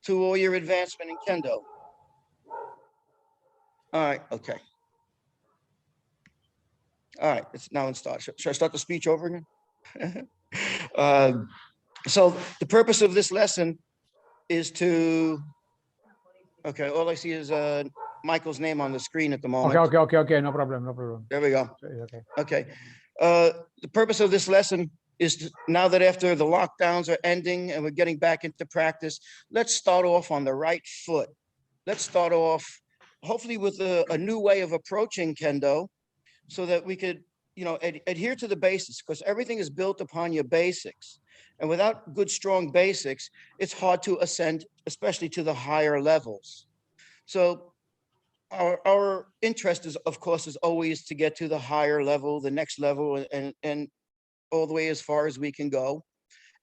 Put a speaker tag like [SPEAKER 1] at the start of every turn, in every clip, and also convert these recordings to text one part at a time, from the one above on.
[SPEAKER 1] to all your advancement in Kendo. All right, okay. All right, it's now in start. Should I start the speech over again? So the purpose of this lesson is to, okay, all I see is Michael's name on the screen at the moment.
[SPEAKER 2] Okay, no problem.
[SPEAKER 1] There we go.
[SPEAKER 2] Okay.
[SPEAKER 1] Okay. The purpose of this lesson is to, now that after the lockdowns are ending and we're getting back into practice, let's start off on the right foot. Let's start off hopefully with a new way of approaching Kendo so that we could, you know, adhere to the basics, because everything is built upon your basics. And without good, strong basics, it's hard to ascend, especially to the higher levels. So our interest is, of course, is always to get to the higher level, the next level, and all the way as far as we can go.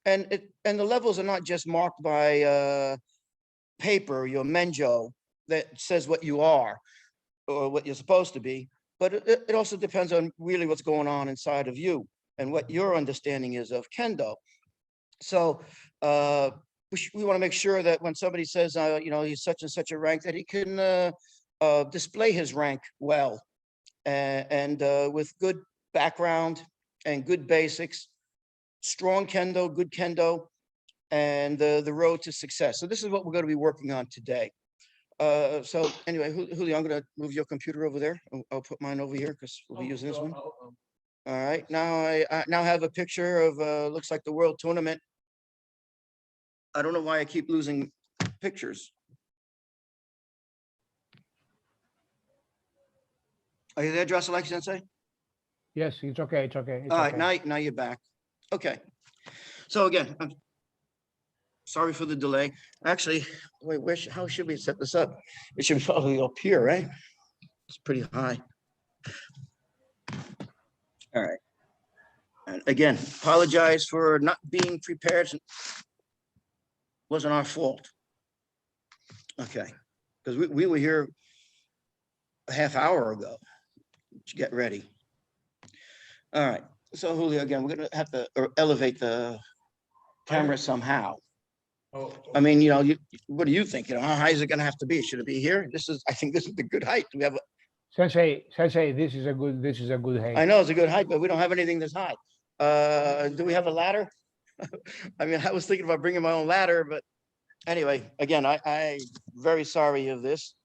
[SPEAKER 1] And the levels are not just marked by paper, your menjo, that says what you are or what you're supposed to be, but it also depends on really what's going on inside of you and what your understanding is of Kendo. So we want to make sure that when somebody says, you know, he's such and such a rank, that he can display his rank well and with good background and good basics, strong Kendo, good Kendo, and the road to success. So this is what we're going to be working on today. So anyway, Julio, I'm going to move your computer over there. I'll put mine over here because we'll be using this one. All right, now I now have a picture of looks like the World Tournament. I don't know why I keep losing pictures. Are you there, Drasalaki Sensei?
[SPEAKER 2] Yes, it's okay. It's okay.
[SPEAKER 1] All right, now you're back. Okay. So again, I'm sorry for the delay. Actually, wait, how should we set this up? It should be probably up here, right? It's pretty high. All right. And again, apologize for not being prepared. Wasn't our fault. Okay, because we were here a half hour ago. Get ready. All right. So Julio, again, we're gonna have to elevate the camera somehow. Oh. I mean, you know, what do you think? You know, how high is it gonna have to be? Should it be here? I think this is the good height. We have
[SPEAKER 2] Sensei, this is a good height.
[SPEAKER 1] I know it's a good height, but we don't have anything this high. Do we have a ladder? I mean, I was thinking about bringing my own ladder, but anyway, again, I very sorry of this.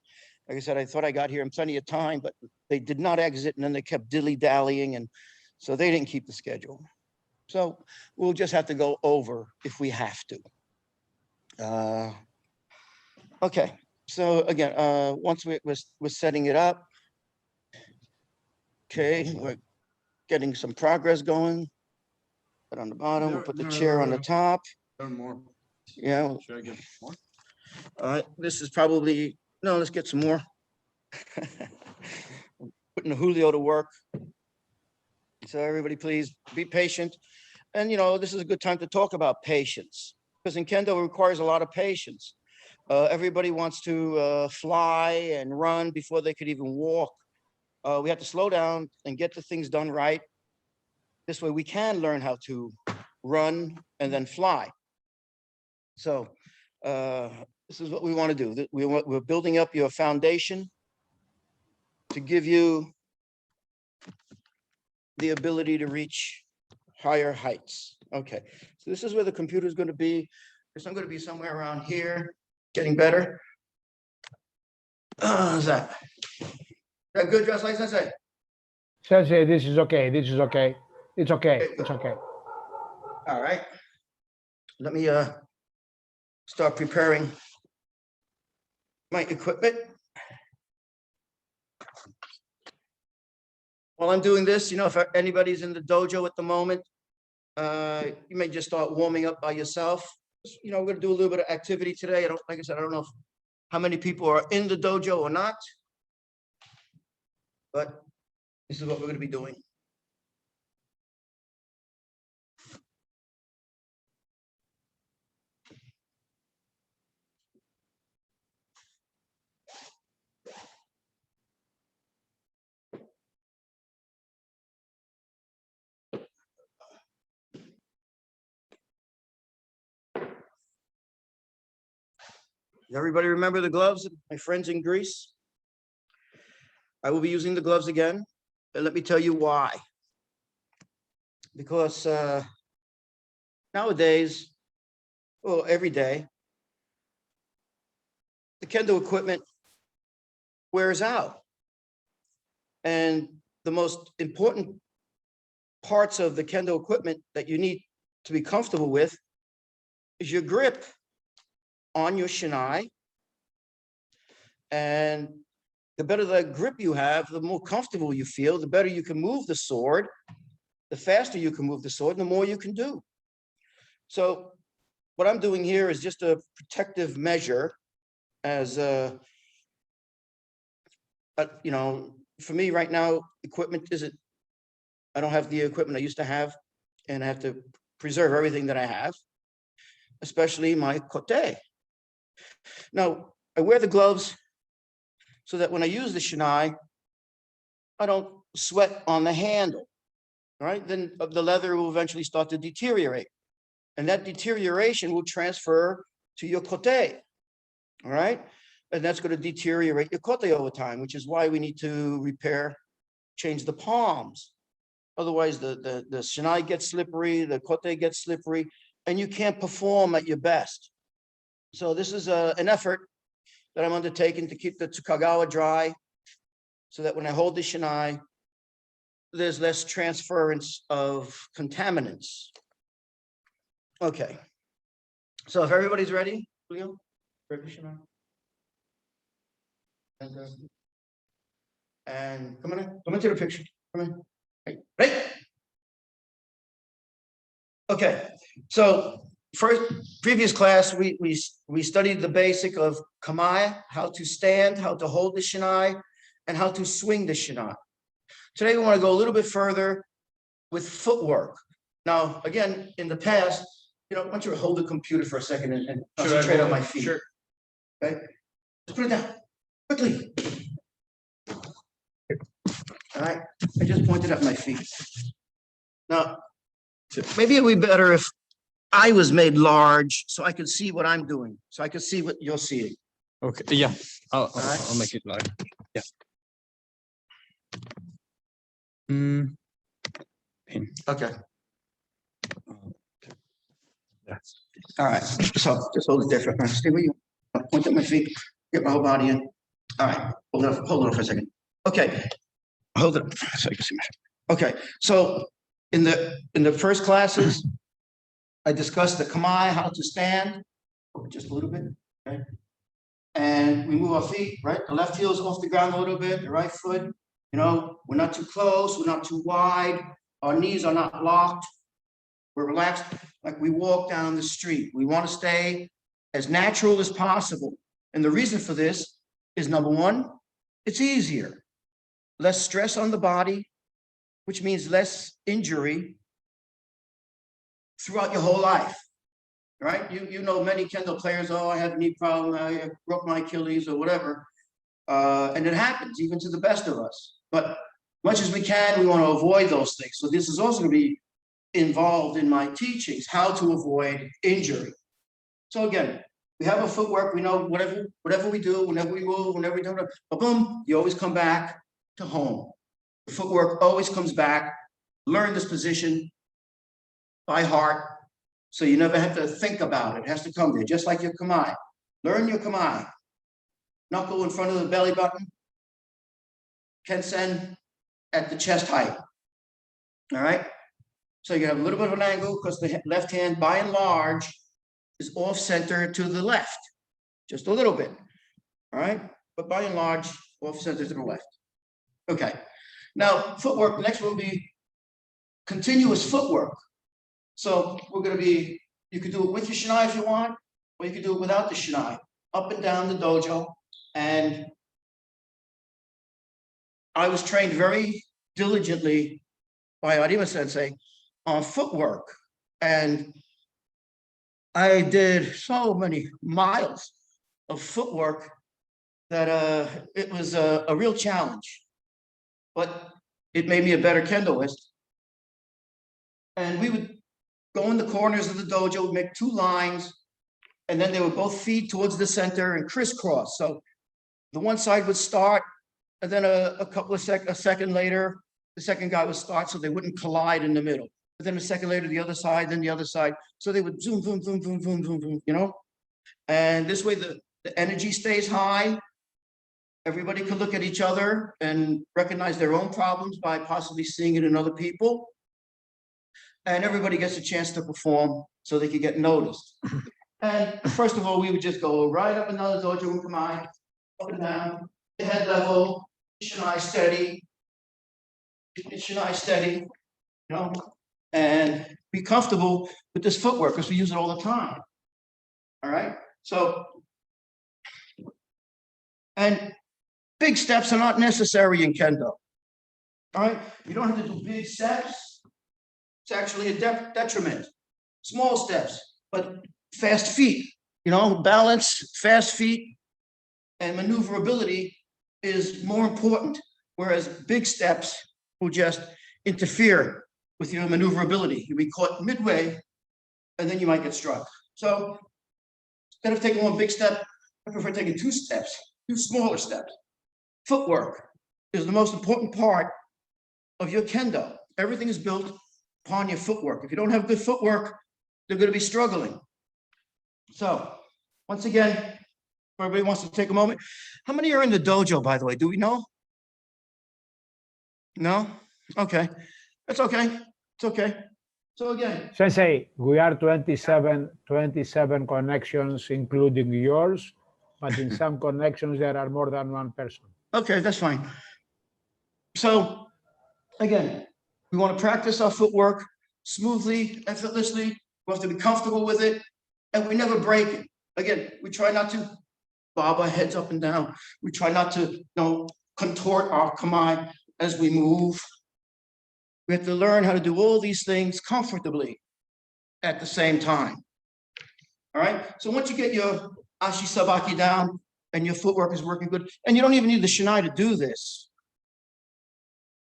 [SPEAKER 1] Like I said, I thought I got here in plenty of time, but they did not exit, and then they kept dilly-dallying, and so they didn't keep the schedule. So we'll just have to go over if we have to. Okay, so again, once we're setting it up, okay, we're getting some progress going. Put on the bottom, we'll put the chair on the top.
[SPEAKER 3] More.
[SPEAKER 1] Yeah.
[SPEAKER 3] Should I get more?
[SPEAKER 1] This is probably, no, let's get some more. Putting the Julio to work. So everybody, please be patient. And, you know, this is a good time to talk about patience, because in Kendo it requires a lot of patience. Everybody wants to fly and run before they could even walk. We have to slow down and get the things done right. This way we can learn how to run and then fly. So this is what we want to do. We're building up your foundation to give you the ability to reach higher heights. Okay, so this is where the computer is going to be. It's not going to be somewhere around here. Getting better. Is that good, just like Sensei?
[SPEAKER 2] Sensei, this is okay. It's okay. It's okay.
[SPEAKER 1] All right. Let me start preparing my equipment. While I'm doing this, you know, if anybody's in the dojo at the moment, you may just start warming up by yourself. You know, we're gonna do a little bit of activity today. Like I said, I don't know how many people are in the dojo or not, but this is what we're gonna be doing. Everybody remember the gloves, my friends in Greece? I will be using the gloves again, and let me tell you why. Because nowadays, well, every day, the Kendo equipment wears out. And the most important parts of the Kendo equipment that you need to be comfortable with is your grip on your shinai. And the better the grip you have, the more comfortable you feel, the better you can move the sword, the faster you can move the sword, the more you can do. So what I'm doing here is just a protective measure as you know, for me right now, equipment isn't, I don't have the equipment I used to have, and I have to preserve everything that I have, especially my kote. Now, I wear the gloves so that when I use the shinai, I don't sweat on the handle, right? Then the leather will eventually start to deteriorate. And that deterioration will transfer to your kote, all right? And that's going to deteriorate your kote over time, which is why we need to repair, change the palms. Otherwise, the shinai gets slippery, the kote gets slippery, and you can't perform at your best. So this is an effort that I'm undertaking to keep the tsukagawa dry so that when I hold the shinai, there's less transference of contaminants. Okay. So if everybody's ready, Leo, grab your shinai. And come into the picture. Come in. Right. Okay. So previous class, we studied the basic of kamae, how to stand, how to hold the shinai, and how to swing the shinai. Today, we want to go a little bit further with footwork. Now, again, in the past, you know, why don't you hold the computer for a second and concentrate on my feet? Sure. Okay. Just put it down quickly. All right. I just pointed at my feet. Now, maybe it would be better if I was made large so I could see what I'm doing, so I could see what you're seeing.
[SPEAKER 3] Okay, yeah, I'll make it large. Yeah.
[SPEAKER 1] Okay.
[SPEAKER 3] Yeah.
[SPEAKER 1] All right. So just hold it there for a minute. Stay where you are. Point at my feet. Get my whole body in. All right. Hold it up for a second. Okay. Hold it up so you can see my. Okay. So in the first classes, I discussed the kamae, how to stand, just a little bit. Okay. And we move our feet, right? The left heel is off the ground a little bit, the right foot, you know, we're not too close, we're not too wide, our knees are not locked, we're relaxed like we walk down the street. We want to stay as natural as possible. And the reason for this is number one, it's easier. Less stress on the body, which means less injury throughout your whole life. Right? You know many Kendo players, oh, I had a knee problem, I broke my Achilles or whatever. And it happens even to the best of us. But much as we can, we want to avoid those things. So this is also going to be involved in my teachings, how to avoid injury. So again, we have a footwork, we know whatever we do, whenever we move, whenever we do, boom, you always come back to home. The footwork always comes back. Learn this position by heart. So you never have to think about it. It has to come there, just like your kamae. Learn your kamae. Knuckle in front of the belly button. Kensen at the chest height. All right? So you have a little bit of an angle because the left hand, by and large, is off center to the left. Just a little bit. All right? But by and large, off center to the left. Okay. Now, footwork, next will be continuous footwork. So we're going to be, you could do it with your shinai if you want, or you could do it without the shinai, up and down the dojo. And I was trained very diligently by Arima sensei on footwork. And I did so many miles of footwork that it was a real challenge. But it made me a better Kendoist. And we would go in the corners of the dojo, make two lines, And then they would both feed towards the center and crisscross. So the one side would start, and then a second later, the second guy would start so they wouldn't collide in the middle. But then a second later, the other side, then the other side. So they would zoom, zoom, zoom, zoom, zoom, zoom, zoom, you know? And this way the energy stays high. Everybody could look at each other and recognize their own problems by possibly seeing it in other people. And everybody gets a chance to perform so they could get noticed. And first of all, we would just go right up and down the dojo, come on, up and down, the head level, shinai steady, you know, and be comfortable with this footwork because we use it all the time. All right, so, and big steps are not necessary in Kendo. All right, you don't have to do big steps. It's actually a detriment. Small steps, but fast feet, you know, balance, fast feet, and maneuverability is more important, whereas big steps will just interfere with your maneuverability. You'll be caught midway, and then you might get struck. So instead of taking one big step, I prefer taking two steps, two smaller steps. Footwork is the most important part of your Kendo. Everything is built upon your footwork. If you don't have good footwork, they're going to be struggling. So once again, everybody wants to take a moment. How many are in the dojo, by the way? Do we know? No? Okay. That's okay. It's okay. So again.
[SPEAKER 2] Sensei, we are 27 connections, including yours, but in some connections, there are more than one person.
[SPEAKER 1] Okay, that's fine. So again, we want to practice our footwork smoothly, effortlessly. We have to be comfortable with it, and we never break it. Again, we try not to bob our heads up and down. We try not to, you know, contort our kamae as we move. We have to learn how to do all these things comfortably at the same time. All right. So once you get your ashi sabaki down and your footwork is working good, and you don't even need the shinai to do this.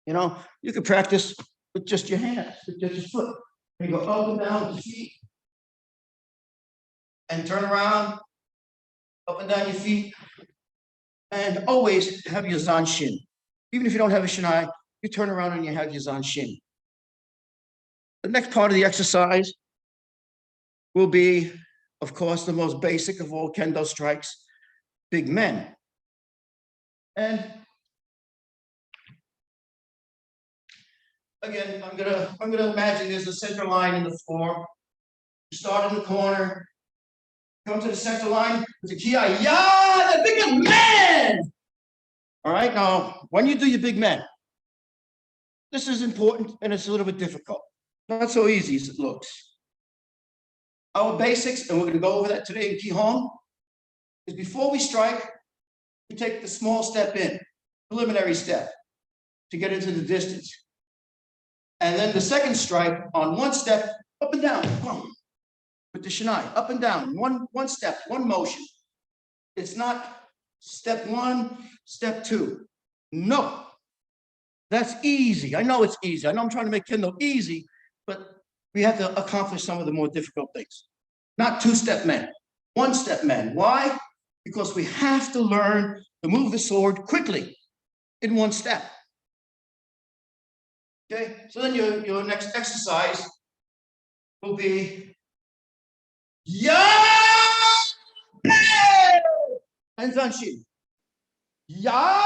[SPEAKER 1] You know, you can practice with just your hands, with just your foot. And you go up and down with your feet. And turn around, up and down your feet. And always have your zanshin. Even if you don't have a shinai, you turn around and you have your zanshin. The next part of the exercise will be, of course, the most basic of all Kendo strikes, big men. And again, I'm gonna imagine there's a center line in the floor. You start in the corner, come to the center line with the ki, yeah, the big man. All right, now when you do your big men, this is important and it's a little bit difficult. Not so easy as it looks. Our basics, and we're going to go over that today in Kihon, is before we strike, we take the small step in, preliminary step, to get into the distance. And then the second strike on one step, up and down, with the shinai, up and down, one step, one motion. It's not step one, step two. No, that's easy. I know it's easy. I know I'm trying to make Kendo easy, but we have to accomplish some of the more difficult things. Not two-step men, one-step men. Why? Because we have to learn to move the sword quickly in one step. Okay, so then your next exercise will be ya and zanshi. Ya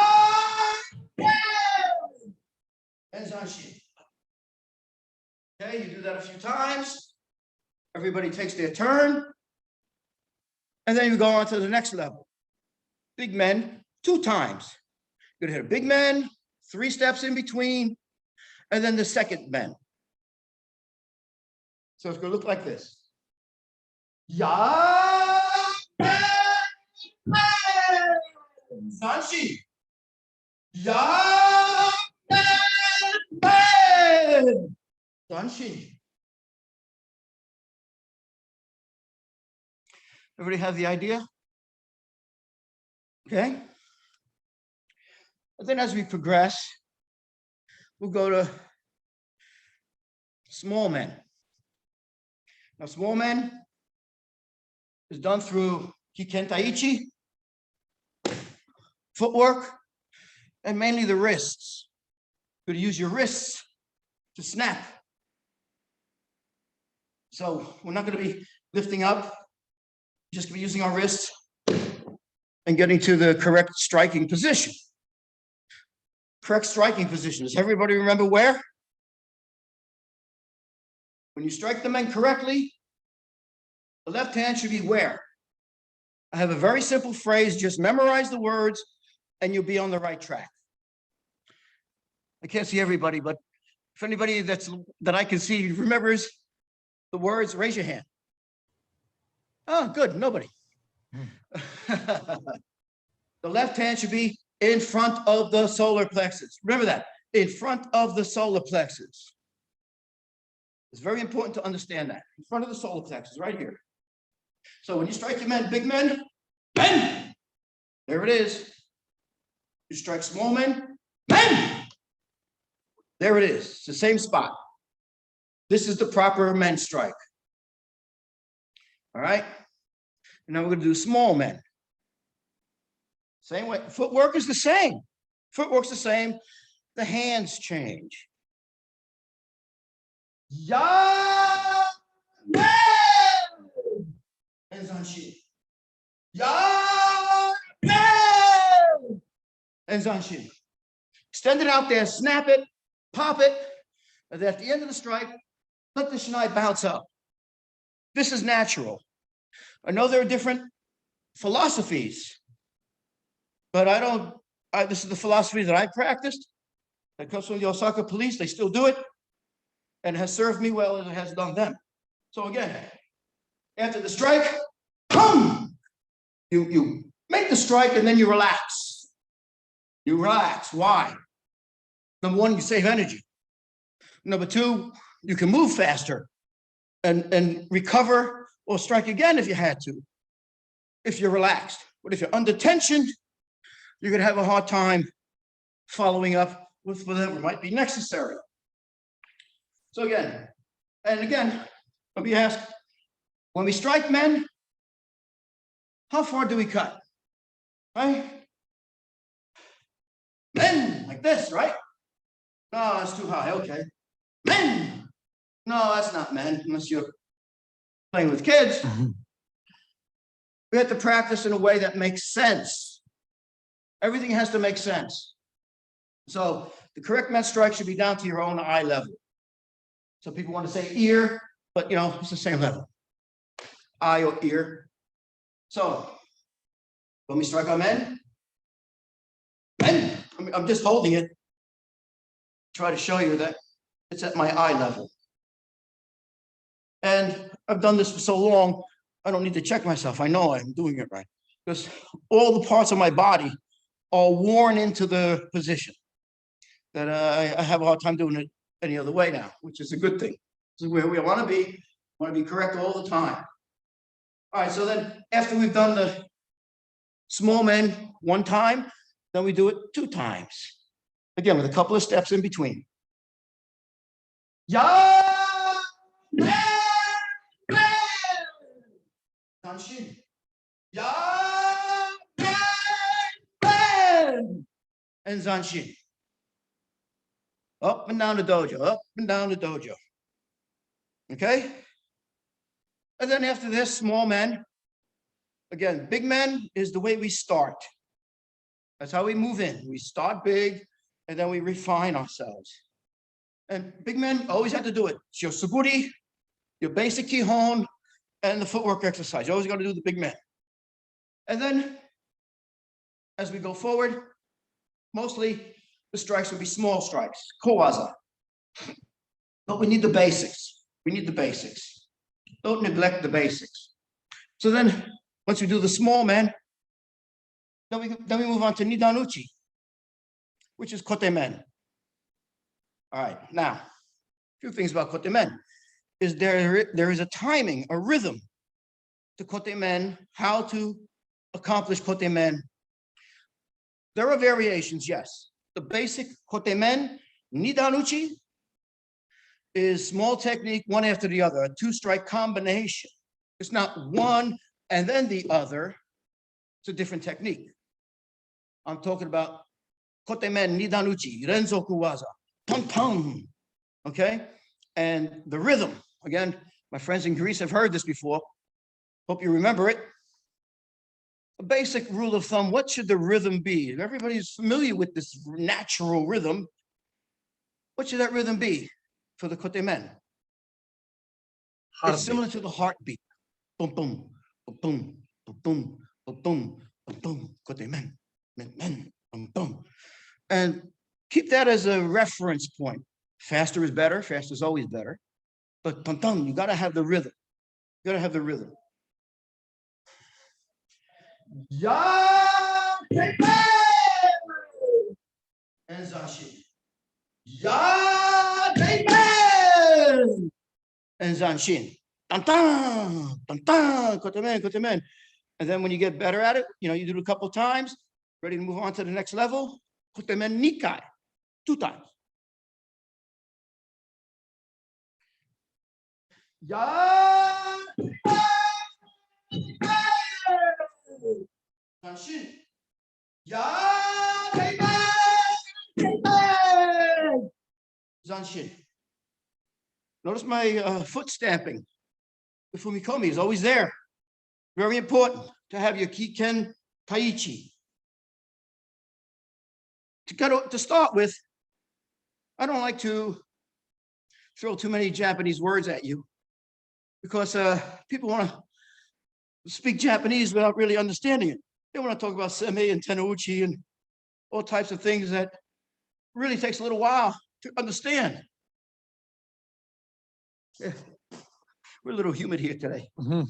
[SPEAKER 1] and zanshi. Okay, you do that a few times. Everybody takes their turn. And then you go on to the next level. Big men, 2 times. You're gonna hit a big man, 3 steps in between, and then the second men. So it's gonna look like this. Ya Zanshi. Ya Zanshi. Everybody have the idea? Okay. And then as we progress, we'll go to small men. Now, small men, is done through kikentaichi, footwork, and mainly the wrists. You're going to use your wrists to snap. So we're not going to be lifting up, just going to be using our wrists and getting to the correct striking position. Correct striking position. Does everybody remember where? When you strike the men correctly, the left hand should be where? I have a very simple phrase, just memorize the words and you'll be on the right track. I can't see everybody, but if anybody that I can see remembers the words, raise your hand. Oh, good, nobody. The left hand should be in front of the solar plexus. Remember that, in front of the solar plexus. It's very important to understand that, in front of the solar plexus, right here. So when you strike your men, big men, men, there it is. You strike small men, men, there it is. It's the same spot. This is the proper men strike. All right. And now we're going to do small men. Same way. Footwork is the same. Footwork's the same. The hands change. Ya, men, and Zanshin. Ya, men, and Zanshin. Extend it out there, snap it, pop it, and at the end of the strike, let the shinai bounce up. This is natural. I know there are different philosophies, but this is the philosophy that I practiced. That comes from the Osaka police. They still do it, and it has served me well as it has done them. So again, after the strike, boom, you make the strike and then you relax. You relax. Why? Number one, you save energy. Number two, you can move faster and recover or strike again if you had to, if you're relaxed. But if you're under tension, you're going to have a hard time following up with whatever might be necessary. So again, let me ask, when we strike men, how far do we cut? Right? Men, like this, right? No, that's too high. Okay. Men. No, that's not men, unless you're playing with kids. We have to practice in a way that makes sense. Everything has to make sense. So the correct men strike should be down to your own eye level. So people want to say ear, but it's the same level. Eye or ear. So when we strike our men, I'm just holding it. Try to show you that it's at my eye level. And I've done this for so long, I don't need to check myself. I know I'm doing it right. Because all the parts of my body are worn into the position that I have a hard time doing it any other way now, which is a good thing. This is where we want to be. Want to be correct all the time. All right, so then after we've done the small men one time, then we do it 2 times. Again, with a couple of steps in between. Ya, men, Zanshin. Ya, men, and Zanshin. Up and down the dojo, up and down the dojo. Okay? And then after this, small men. Again, big men is the way we start. That's how we move in. We start big, and then we refine ourselves. And big men always have to do it. It's your suguri, your basic kihon, and the footwork exercise. You always got to do the big men. And then, as we go forward, mostly the strikes will be small strikes, kowaza. But we need the basics. We need the basics. Don't neglect the basics. So then, once we do the small men, then we move on to nidanuchi, which is kote men. All right, now, a few things about kote men. Is there is a timing, a rhythm to kote men, how to accomplish kote men. There are variations, yes. The basic kote men, nidanuchi, is small technique, one after the other, a 2-strike combination. It's not one And then the other, it's a different technique. I'm talking about kotemen nidanuchi, renzoku waza, pum pum, okay? And the rhythm, again, my friends in Greece have heard this before. Hope you remember it. A basic rule of thumb, what should the rhythm be? If everybody's familiar with this natural rhythm, what should that rhythm be for the kotemen? It's similar to the heartbeat. Boom, boom, boom, boom, boom, boom, boom, boom, boom, kotemen, men, men, boom, boom. And keep that as a reference point. Faster is better. Faster is always better. But pum, pum, you got to have the rhythm. You got to have the rhythm. Ya, and Zanshin. Ya, and Zanshin. Tan tan, tan tan, kotemen, kotemen. And then when you get better at it, you do it a couple of times, ready to move on to the next level, kotemen nikai, 2 times. Ya, Zanshin. Ya, Zanshin. Notice my foot stamping. The fumikomi is always there. Very important to have your kiken taichi. To start with, I don't like to throw too many Japanese words at you because people want to speak Japanese without really understanding it. They want to talk about seme and tenouchi and all types of things that really takes a little while to understand. Yeah. We're a little humid here today.
[SPEAKER 3] Mhm.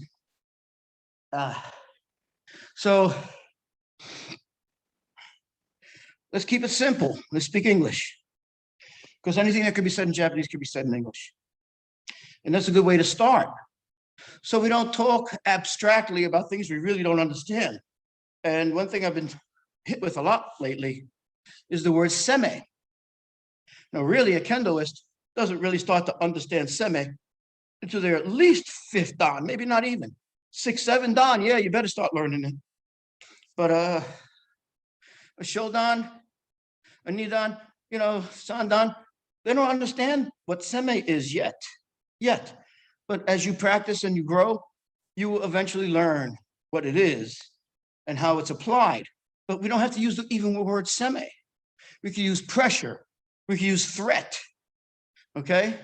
[SPEAKER 1] So let's keep it simple. Let's speak English. Because anything that could be said in Japanese could be said in English. And that's a good way to start. So we don't talk abstractly about things we really don't understand. And one thing I've been hit with a lot lately is the word seme. Now, really, a Kendoist doesn't really start to understand seme until they're at least 5th dan, maybe not even 6, 7 dan. Yeah, you better start learning it. But a shodan, a nidan, sandan, they don't understand what seme is yet. But as you practice and you grow, you will eventually learn what it is and how it's applied. But we don't have to use even the word seme. We can use pressure. We can use threat. Okay?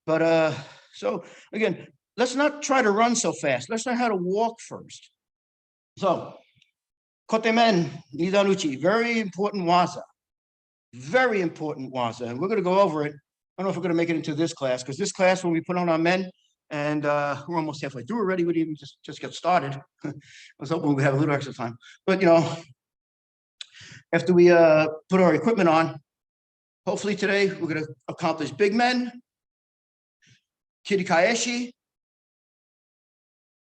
[SPEAKER 1] But so again, let's not try to run so fast. Let's learn how to walk first. So, kotemen, nidanuchi, very important waza. Very important waza. And we're going to go over it. I don't know if we're going to make it into this class, because this class, when we put on our men, and we're almost halfway through already, we didn't even just get started. I was hoping we'd have a little extra time. But, after we put our equipment on, hopefully today we're going to accomplish big men, kirikaeshi,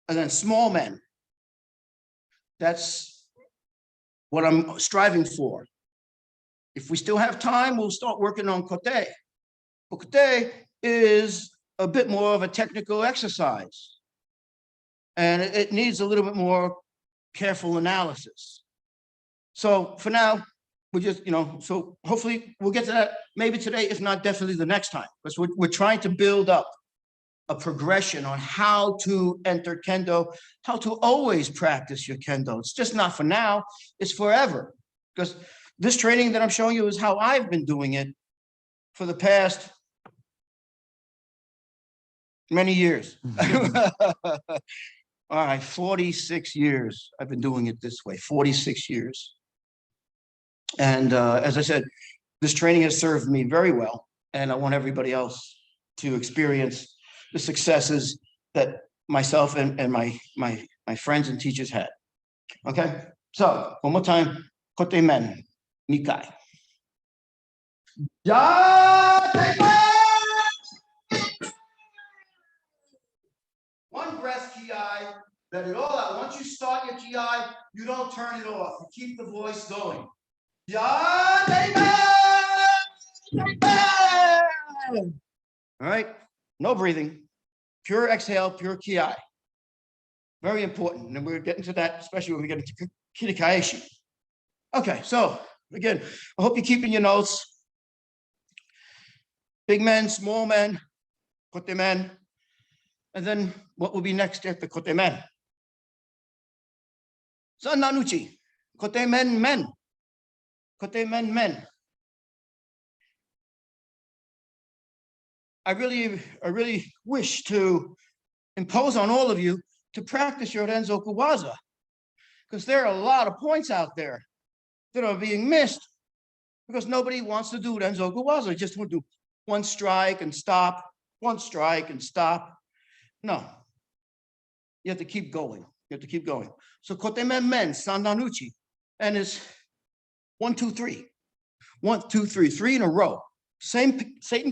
[SPEAKER 1] and then small men. That's what I'm striving for. If we still have time, we'll start working on kote. Kote is a bit more of a technical exercise, and it needs a little bit more careful analysis. So for now, we just, so hopefully we'll get to that maybe today, if not definitely the next time, because we're trying to build up a progression on how to enter Kendo, how to always practice your Kendo. It's just not for now, it's forever. Because this training that I'm showing you is how I've been doing it for the past many years. All right, 46 years I've been doing it this way, 46 years. And as I said, this training has served me very well, and I want everybody else to experience the successes that myself and my friends and teachers had. Okay, so one more time, kote men, nikai. One breath ki, let it all out. Once you start your ki, you don't turn it off. You keep the voice going. All right, no breathing, pure exhale, pure ki. Very important. And we're getting to that, especially when we get into Kirikaeshi. Okay, so again, I hope you're keeping your notes. Big men, small men, kote men. And then what will be next after kote men? Sannanuchi, kote men, men. Kote men, men. I really wish to impose on all of you to practice your Renzoku Waza, because there are a lot of points out there that are being missed because nobody wants to do Renzoku Waza. Just want to do one strike and stop, one strike and stop. No, you have to keep going. You have to keep going. So kote men men, sandanuchi, and it's 1, 2, 3. 1, 2, 3, 3 in a row. Same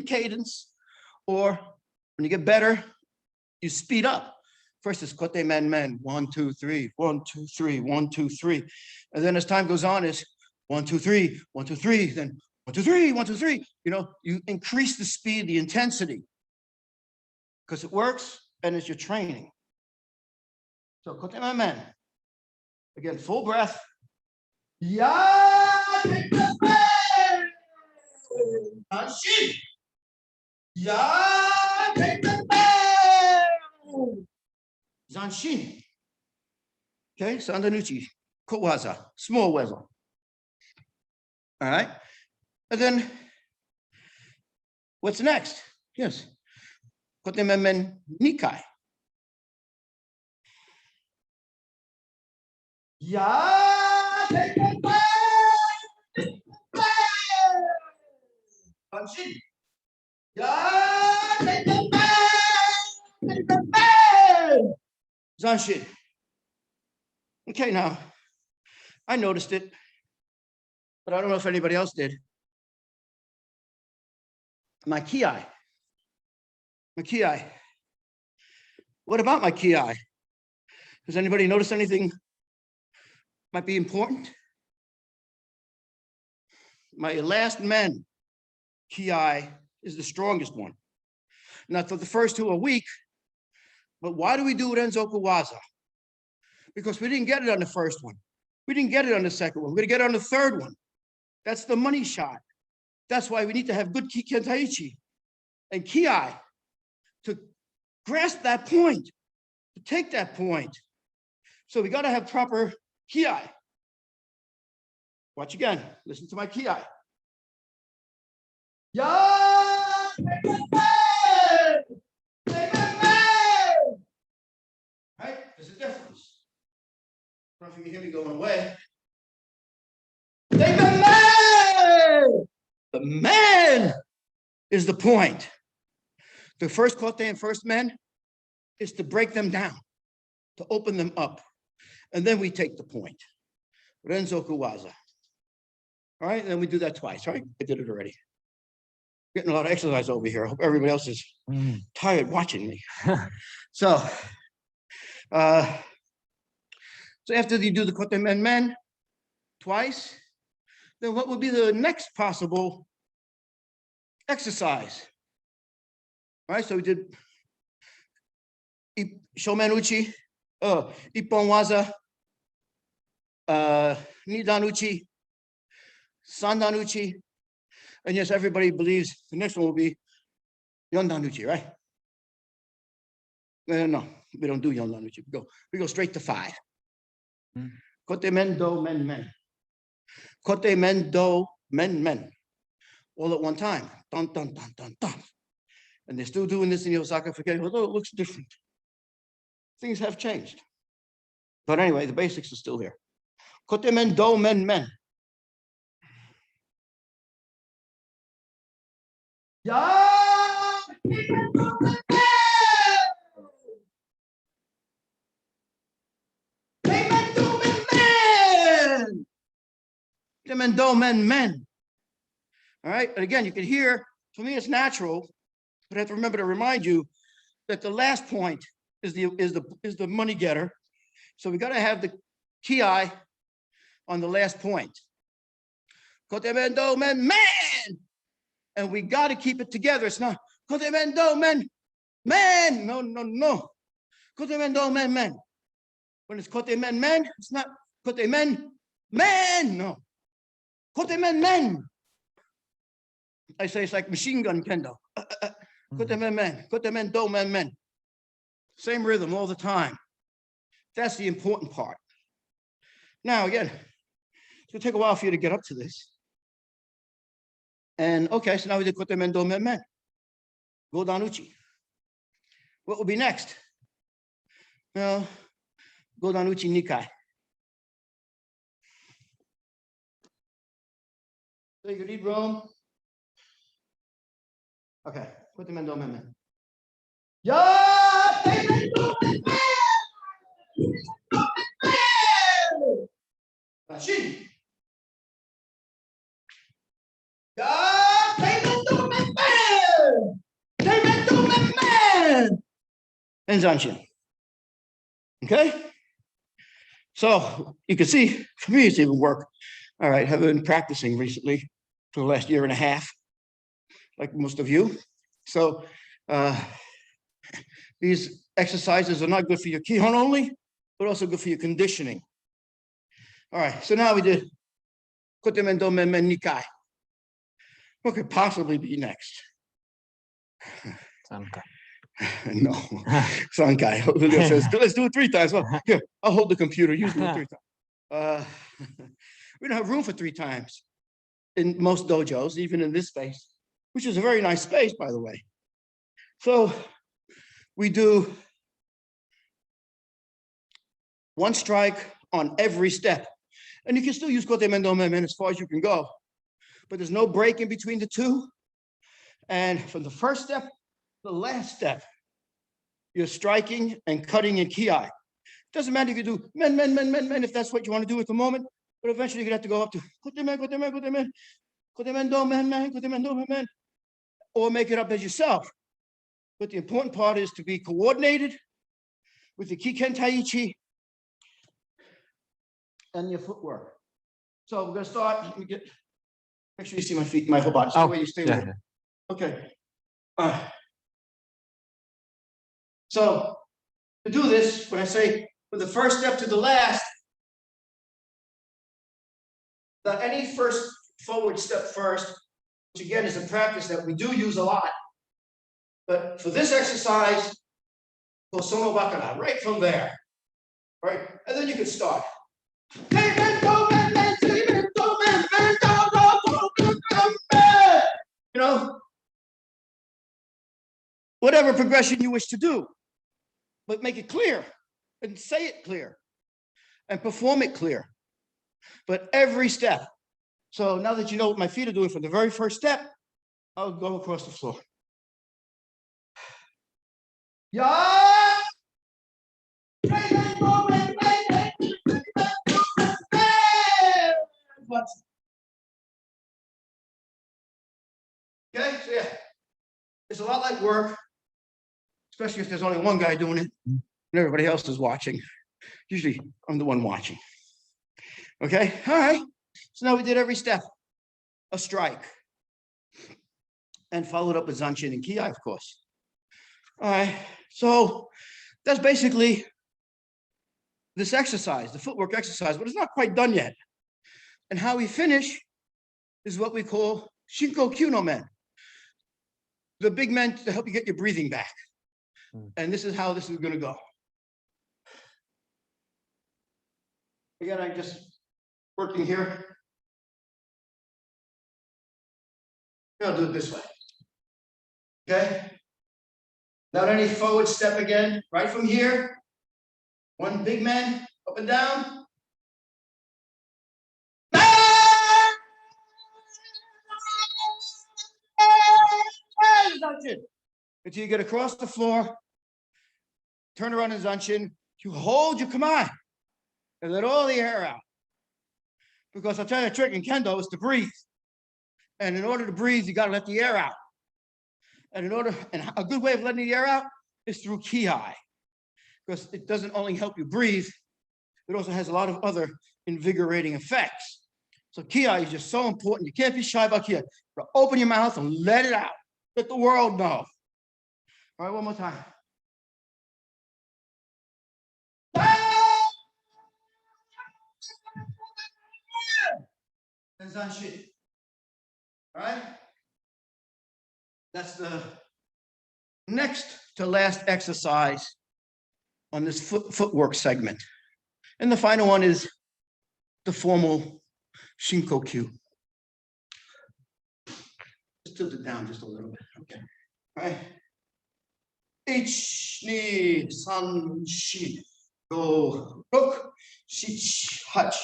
[SPEAKER 1] cadence, or when you get better, you speed up. First it's kote men men, 1, 2, 3, 1, 2, 3, 1, 2, 3. And then as time goes on, it's 1, 2, 3, 1, 2, 3, then 1, 2, 3, 1, 2, 3. You know, you increase the speed, the intensity, because it works and it's your training. So kote men men. Again, full breath. Ya Zanshin. Okay, Sandanuchi, Kowaza, small wezel. All right. And then what's next? Yes. Kote men men Nikai. Ya Zanshin. Zanshin. Okay, now I noticed it, but I don't know if anybody else did. My kiai. My kiai. What about my kiai? Does anybody notice anything might be important? My last men kiai is the strongest one. Now, for the first two are weak, but why do we do Renzoku Waza? Because we didn't get it on the first one. We didn't get it on the second one. We're gonna get it on the third one. That's the money shot. That's why we need to have good kentaichi and kiai to grasp that point, to take that point. So we got to have proper kiai. Watch again. Listen to my kiai. Ya! Right? There's a difference. I don't know if you can hear me going away. The man is the point. The first kote and first men is to break them down, to open them up. And then we take the point. Renzoku Waza. All right, and then we do that twice, right? I did it already. Getting a lot of exercise over here. I hope everybody else is tired watching me. So after you do the kote men men twice, then what would be the next possible exercise? All right, so we did shomenuchi, ippon waza, nidanuchi, sandanuchi, and yes, everybody believes the next one will be yondanuchi, right? No, we don't do yondanuchi. We go straight to 5. Kote men do men men. Kote men do men men. All at one time. Dun dun dun dun dun. And they're still doing this in the Osaka Fukei, although it looks different. Things have changed. But anyway, the basics are still here. Kote men do men men. Ya! Men do men men. All right, and again, you can hear, for me it's natural, but I have to remember to remind you that the last point is the money getter. So we got to have the kiai on the last point. Kote men do men men. And we got to keep it together. It's not kote men do men men. No. Kote men do men men. When it's kote men men, it's not kote men men. No. Kote men men. I say it's like machine gun kendo. Kote men men. Kote men do men men. Same rhythm all the time. That's the important part. Now again, it's gonna take a while for you to get up to this. And okay, so now we did kote men do men men. Go down uchi. What will be next? Well, go down uchi nikai. So you can read Rome. Okay, kote men do men men. Ya Shin. And Zanshin. Okay? So you can see, for me, it's even work. All right, I've been practicing recently for the last year and a half, like most of you. So these exercises are not good for your kihon only, but also good for your conditioning. All right, so now we did kote men do men men nikai. What could possibly be next?
[SPEAKER 3] Sankai.
[SPEAKER 1] No, Sankai. Julio says, let's do it 3 times. Well, here, I'll hold the computer. You do it 3 times. We don't have room for 3 times in most dojos, even in this space, which is a very nice space, by the way. So we do 1 strike on every step. And you can still use kote men do men men as far as you can go, but there's no break in between the 2. And from the first step, the last step, you're striking and cutting in ki. Doesn't matter if you do men, men, men, men, men, if that's what you want to do at the moment, but eventually you're gonna have to go up to kote men, kote men, kote men, kote men do men men, kote men do men men, or make it up as yourself. But the important part is to be coordinated with the kiken taichi and your footwork. So we're gonna start. Let me get. Make sure you see my feet, my whole body. Stay where you stay.
[SPEAKER 3] Yeah.
[SPEAKER 1] With. Okay. So to do this, when I say from the first step to the last, any first forward step first, which again is a practice that we do use a lot. But for this exercise, Kosono Bakara, right from there. Right? And then you can start. You know, whatever progression you wish to do, but make it clear and say it clear and perform it clear. But every step. So now that you know what my feet are doing from the very first step, I'll go across the floor. Yeah. Okay, so yeah, it's a lot like work, especially if there's only one guy doing it and everybody else is watching. Usually I'm the one watching. Okay, all right. So now we did every step, a strike, and followed up with Zanshin and Ki, of course. All right, so that's basically this exercise, the footwork exercise, but it's not quite done yet. And how we finish is what we call Shinko Kyuno men. The big men to help you get your breathing back. And this is how this is going to go. Again, I'm just working here. I'll do it this way. Okay. Not any forward step again, right from here. 1 big man, up and down. Until you get across the floor, turn around in Zanshin, you hold your command and let all the air out. Because I'll tell you a trick in Kendo is to breathe. And in order to breathe, you got to let the air out. And a good way of letting the air out is through ki-ai. Because it doesn't only help you breathe, it also has a lot of other invigorating effects. So ki-ai is just so important. You can't be shy about ki-ai. Open your mouth and let it out. Let the world know. All right, one more time. Tenzanshi. All right? That's the next to last exercise on this footwork segment. And the final one is the formal Shinkokyu. Just tilt it down just a little bit. Okay. All right. Ich, ni, san, shi, go, rok, shich, hach.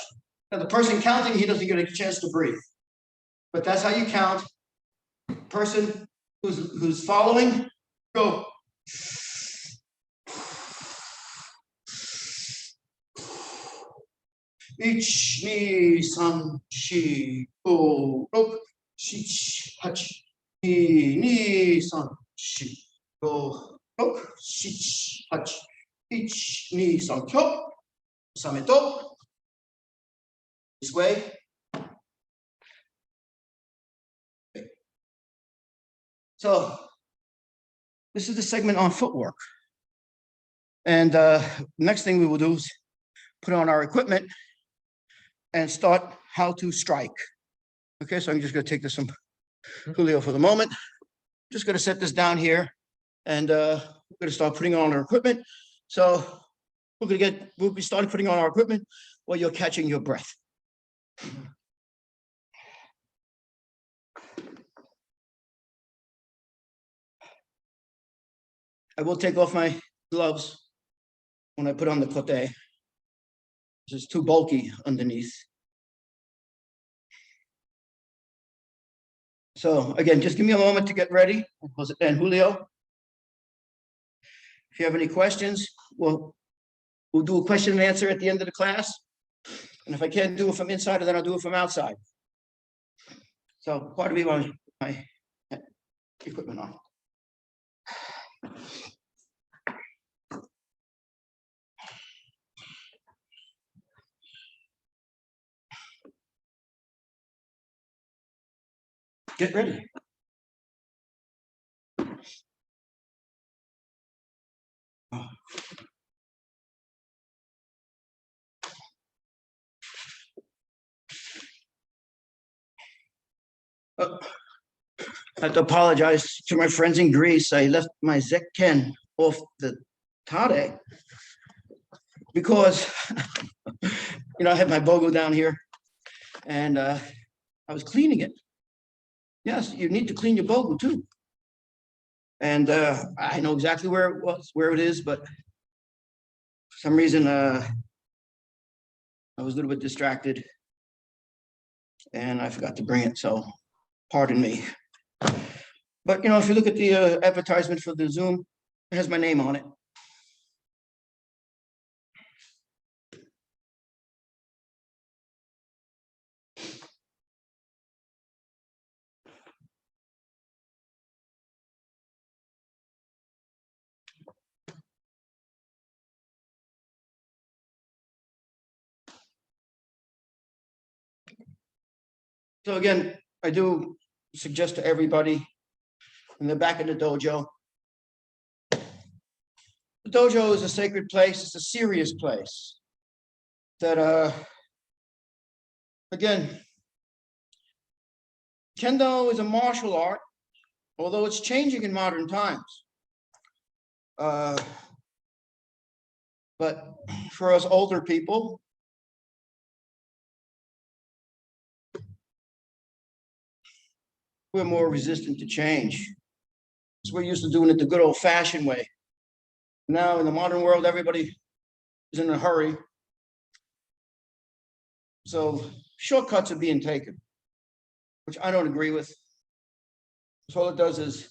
[SPEAKER 1] Now the person counting, he doesn't get a chance to breathe. But that's how you count. Person who's following, go. Ich, ni, san, shi, go, rok, shich, hach. Ni, san, shi, go, rok, shich, hach. Ich, ni, san, kyo. Sameto. This way. Okay. So this is the segment on footwork. And next thing we will do is put on our equipment and start how to strike. Okay, so I'm just going to take this from Julio for the moment. Just going to set this down here, and we're going to start putting on our equipment. So we'll be starting putting on our equipment while you're catching your breath. I will take off my gloves when I put on the kote. It's too bulky underneath. So again, just give me a moment to get ready. And Julio, if you have any questions, we'll do a question and answer at the end of the class. And if I can't do it from inside, then I'll do it from outside. So part of me while my equipment on. Get ready. I have to apologize to my friends in Greece. I left my Zekken off the Tade because, I had my bogo down here and I was cleaning it. Yes, you need to clean your bogo too. And I know exactly where it is, but for some reason, I was a little bit distracted and I forgot to bring it. So pardon me. But, if you look at the advertisement for the Zoom, it has my name on it. So again, I do suggest to everybody in the back of the dojo. The dojo is a sacred place. It's a serious place that, again, Kendo is a martial art, although it's changing in modern times. But for us older people, we're more resistant to change. So we're used to doing it the good old-fashioned way. Now in the modern world, everybody is in a hurry. So shortcuts are being taken, which I don't agree with. So all it does is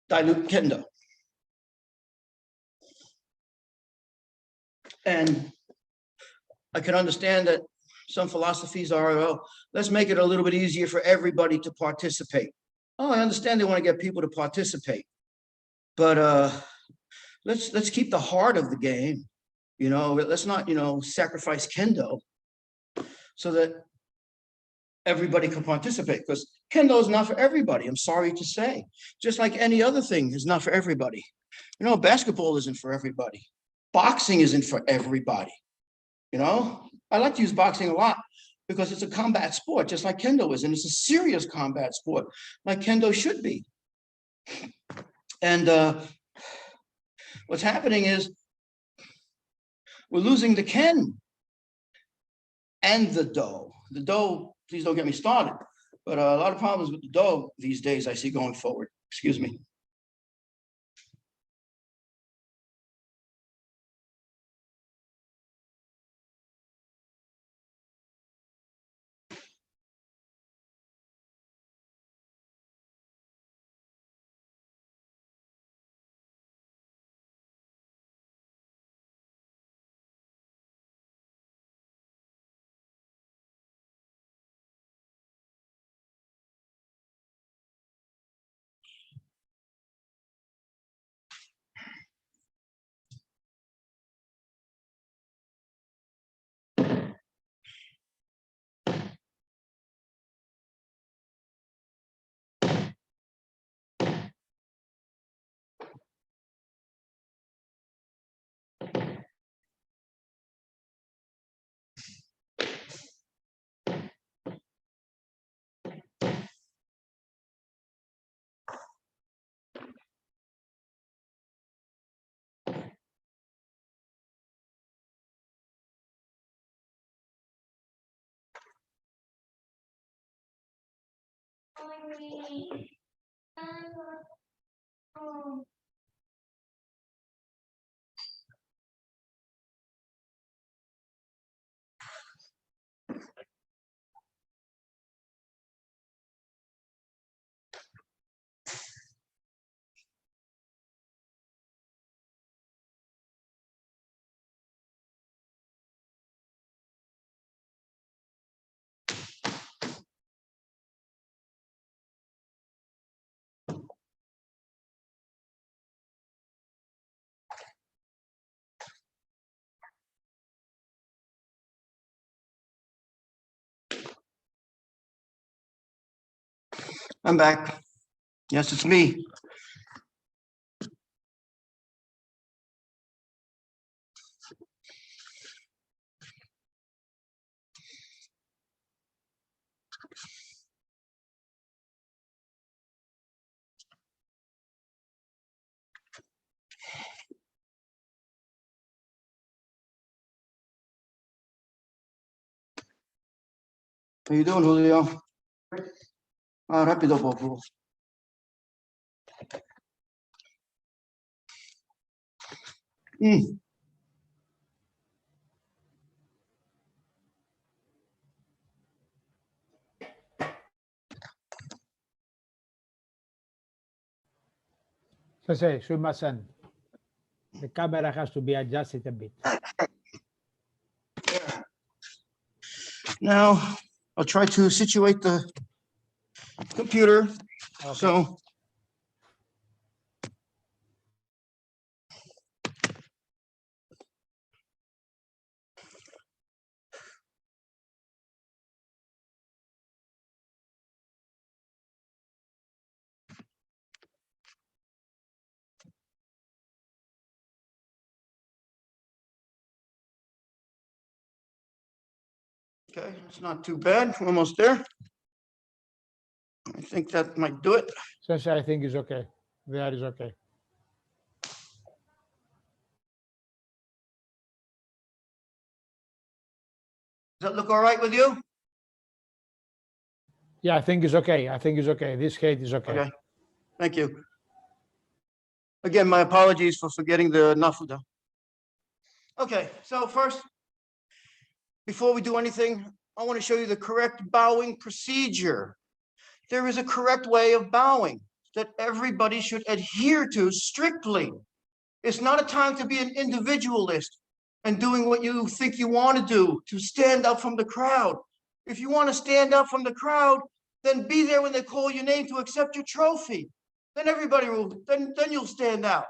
[SPEAKER 1] dilute Kendo. And I can understand that some philosophies are, oh, let's make it a little bit easier for everybody to participate. Oh, I understand they want to get people to participate, but let's keep the heart of the game. Let's not sacrifice Kendo so that everybody can participate, because Kendo is not for everybody. I'm sorry to say, just like any other thing is not for everybody. Basketball isn't for everybody. Boxing isn't for everybody. I like to use boxing a lot because it's a combat sport, just like Kendo is, and it's a serious combat sport, like Kendo should be. And what's happening is we're losing the Ken and the Do. The Do, please don't get me started, but a lot of problems with the Do these days I see going forward. Excuse me. I'm back. Yes, it's me. How you doing, Julio? Ah, rápido, poco.
[SPEAKER 2] Sensei, sumimasen. The camera has to be adjusted a bit.
[SPEAKER 1] Now, I'll try to situate the computer.
[SPEAKER 2] Okay.
[SPEAKER 1] So, okay, it's not too bad. We're almost there. I think that might do it.
[SPEAKER 2] Sensei, I think is okay. There is okay.
[SPEAKER 1] Does that look all right with you?
[SPEAKER 2] Yeah, I think it's okay. I think it's okay. This height is okay.
[SPEAKER 1] Okay, thank you. Again, my apologies for forgetting the nafuda. Okay, so first, before we do anything, I want to show you the correct bowing procedure. There is a correct way of bowing that everybody should adhere to strictly. It's not a time to be an individualist and doing what you think you want to do, to stand up from the crowd. If you want to stand up from the crowd, then be there when they call your name to accept your trophy. Then everybody will, then you'll stand out.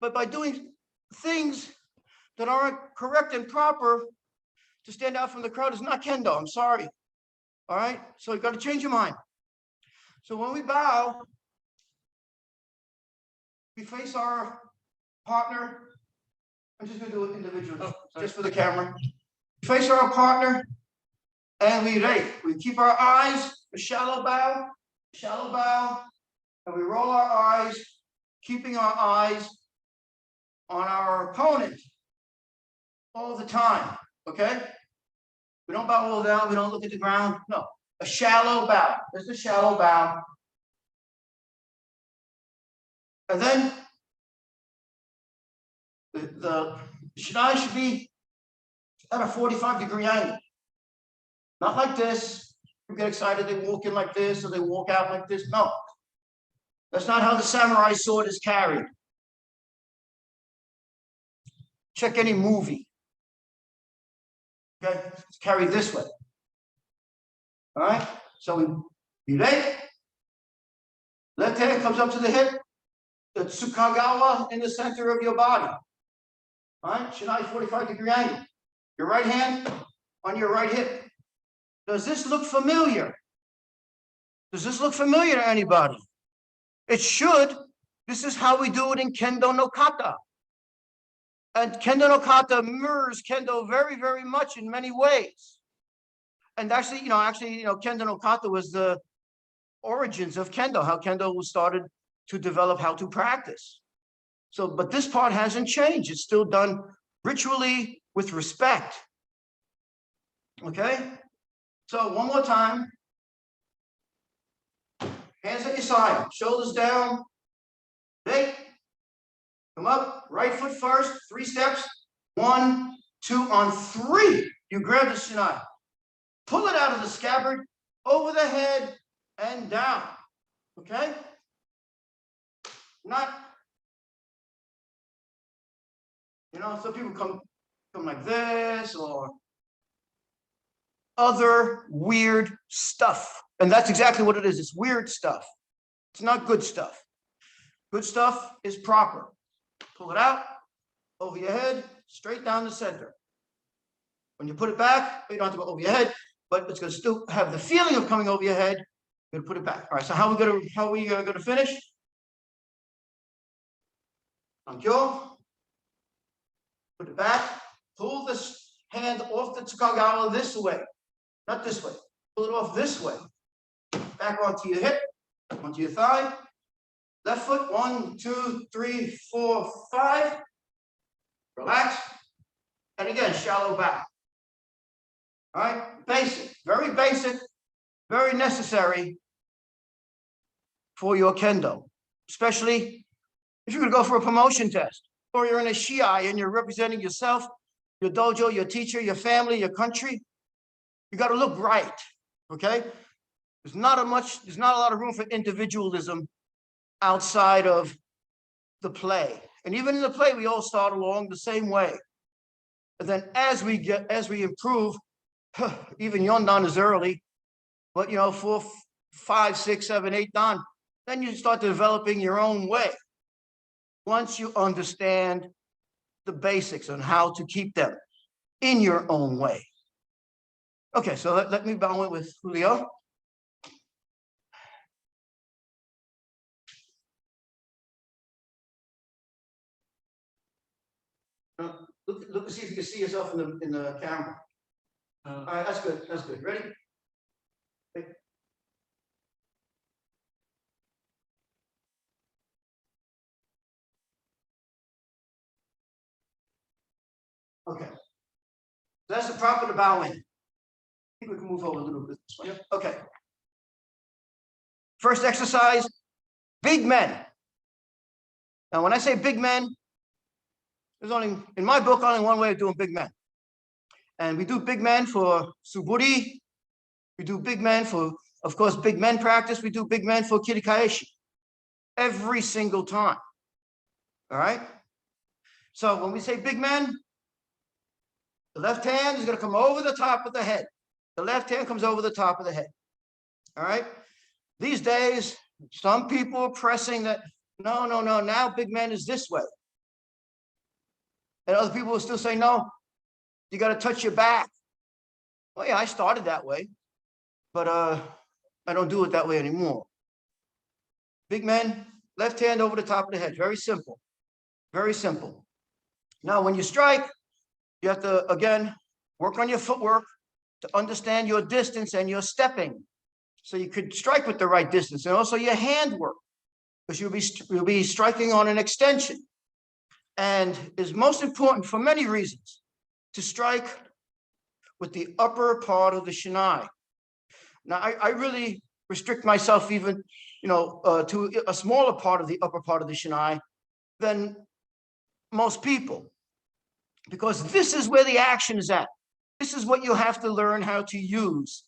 [SPEAKER 1] But by doing things that aren't correct and proper, to stand out from the crowd is not Kendo. I'm sorry. All right. So you got to change your mind. So when we bow, we face our partner. I'm just going to do it individually, just for the camera. We face our partner And we rate. We keep our eyes, a shallow bow, and we roll our eyes, keeping our eyes on our opponent all the time, okay? We don't bow all down, we don't look at the ground, no. A shallow bow, there's a shallow bow. And then the shinai should be at a 45-degree angle. Not like this. You get excited, they walk in like this, or they walk out like this. No. That's not how the samurai sword is carried. Check any movie. Okay, it's carried this way. All right, so we lay. Left hand comes up to the hip. The Tsukagawa in the center of your body. All right, Shinai 45-degree angle. Your right hand on your right hip. Does this look familiar? Does this look familiar to anybody? It should. This is how we do it in Kendo no Kata. And Kendo no Kata mirrors Kendo very, very much in many ways. And actually, Kendo no Kata was the origins of Kendo, how Kendo was started to develop how to practice. So, but this part hasn't changed. It's still done ritually with respect. Okay? So one more time. Hands at your side, shoulders down. Okay? Come up, right foot first, 3 steps. 1, 2, on 3. You grab the shinai. Pull it out of the scabbard, over the head, and down. Okay? Not, some people come like this or other weird stuff. And that's exactly what it is. It's weird stuff. It's not good stuff. Good stuff is proper. Pull it out, over your head, straight down the center. When you put it back, you don't have to go over your head, but it's going to still have the feeling of coming over your head. You're going to put it back. All right, so how are we going to finish? Ankyo. Put it back. Pull this hand off the Tsukagawa this way, not this way. Pull it off this way. Back onto your hip, onto your thigh. Left foot, 1, 2, 3, 4, 5. Relax. And again, shallow bow. All right, basic, very necessary for your Kendo, especially if you're going to go for a promotion test, or you're in a shiai and you're representing yourself, your dojo, your teacher, your family, your country. You got to look right, okay? There's not a lot of room for individualism outside of the play. And even in the play, we all start along the same way. And then as we improve, even Yondan is early, but 4, 5, 6, 7, 8 dan, then you start developing your own way. Once you understand the basics on how to keep them in your own way. Okay, so let me bow it with Julio. Look to see if you can see yourself in the camera. All right, that's good. That's good. Ready? Okay. So that's the proper bow in. I think we can move over a little bit this way. Okay. First exercise, big men. Now, when I say big men, there's only, in my book, only one way of doing big men. And we do big men for suburi. We do big men for, of course, big men practice. We do big men for kirikaeshi. Every single time. All right? So when we say big men, the left hand is going to come over the top of the head. The left hand comes over the top of the head. All right? These days, some people are pressing that, no, now big man is this way. And other people will still say, no, you got to touch your back. Well, yeah, I started that way, but I don't do it that way anymore. Big men, left hand over the top of the head. Very simple. Very simple. Now, when you strike, you have to, again, work on your footwork. to understand your distance and your stepping. So you could strike with the right distance, and also your hand work, because you'll be striking on an extension. And is most important for many reasons to strike with the upper part of the shinai. Now, I really restrict myself even, to a smaller part of the upper part of the shinai than most people, because this is where the action is at. This is what you have to learn how to use,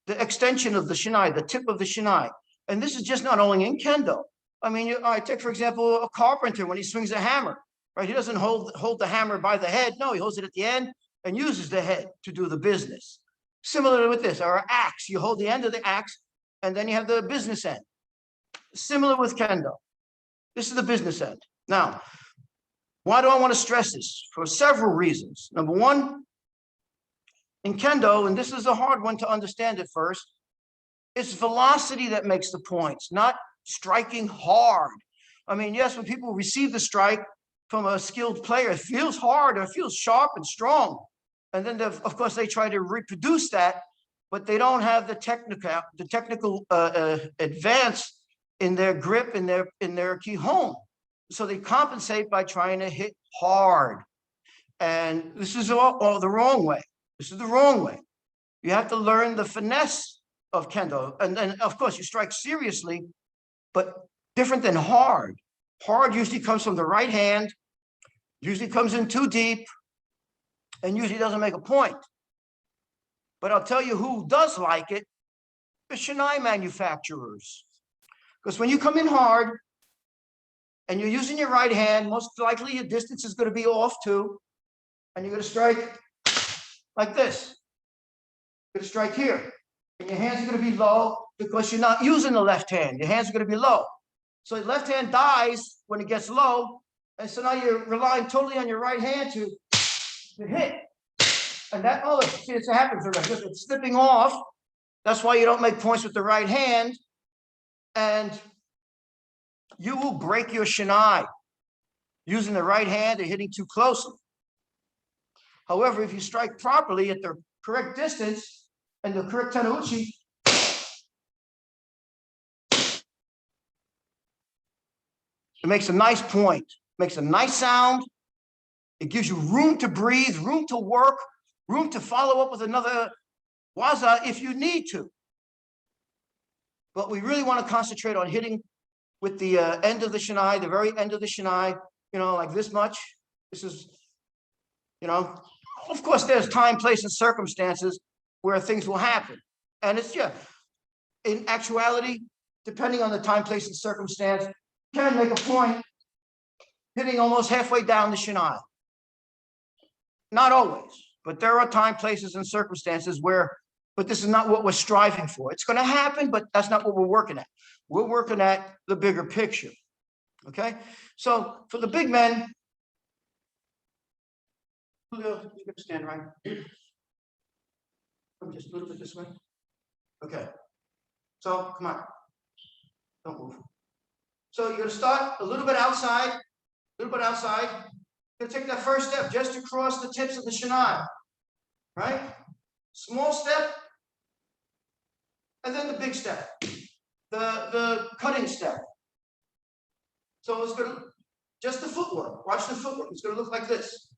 [SPEAKER 1] the extension of the shinai, the tip of the shinai. And this is just not only in Kendo. I mean, I take, for example, a carpenter when he swings a hammer, right? He doesn't hold the hammer by the head. No, he holds it at the end and uses the head to do the business. Similar with this, or axe, you hold the end of the axe and then you have the business end. Similar with Kendo. This is the business end. Now, why do I want to stress this? For several reasons. Number one, in Kendo, and this is a hard one to understand at first, it's velocity that makes the points, not striking hard. I mean, yes, when people receive the strike from a skilled player, it feels hard or it feels sharp and strong. And then, of course, they try to reproduce that, but they don't have the technical advance in their grip, in their kihon. So they compensate by trying to hit hard. And this is all the wrong way. This is the wrong way. You have to learn the finesse of Kendo. And then, of course, you strike seriously, but different than hard. Hard usually comes from the right hand, usually comes in too deep, and usually doesn't make a point. But I'll tell you who does like it, the shinai manufacturers. Because when you come in hard and you're using your right hand, most likely your distance is going to be off too. And you're going to strike like this. You're going to strike here. And your hands are going to be low because you're not using the left hand. Your hands are going to be low. So the left hand dies when it gets low. And so now you're relying totally on your right hand to hit. And that, see, it's happening for us. It's slipping off. That's why you don't make points with the right hand. And you will break your shinai using the right hand or hitting too closely. However, if you strike properly at the correct distance and the correct tenouchi, it makes a nice point, makes a nice sound. It gives you room to breathe, room to work, room to follow up with another waza if you need to. But we really want to concentrate on hitting with the end of the shinai, the very end of the shinai, like this much. This is, of course, there's time, place, and circumstances where things will happen. And it's, in actuality, depending on the time, place, and circumstance, you can make a point hitting almost halfway down the shinai. Not always, but there are time, places, and circumstances where, but this is not what we're striving for. It's going to happen, but that's not what we're working at. We're working at the bigger picture. Okay? So for the big men, Julio, you can stand right. Come just a little bit this way. Okay. So come on. Don't move. So you're going to start a little bit outside, You're going to take that first step just to cross the tips of the shinai. Right? Small step. And then the big step. The cutting step. So it's going to, just the footwork. Watch the footwork. It's going to look like this.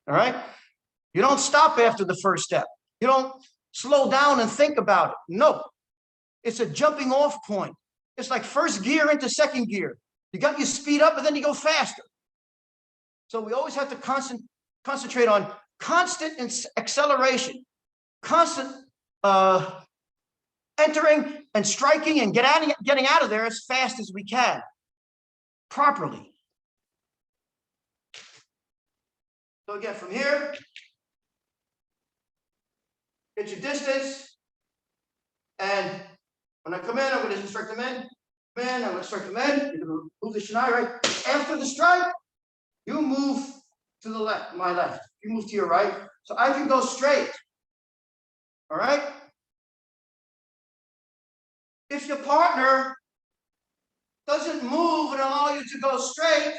[SPEAKER 1] All right? You don't stop after the first step. You don't slow down and think about it. No. It's a jumping off point. It's like first gear into second gear. You got your speed up and then you go faster. So we always have to concentrate on constant acceleration, constant entering and striking and getting out of there as fast as we can, properly. So again, from here, get your distance, and when I come in, I'm going to strike them in. I'm going to strike them in. You're going to move the shinai right. After the strike, you move to the left, my left. You move to your right. So I can go straight. All right? If your partner doesn't move and allow you to go straight,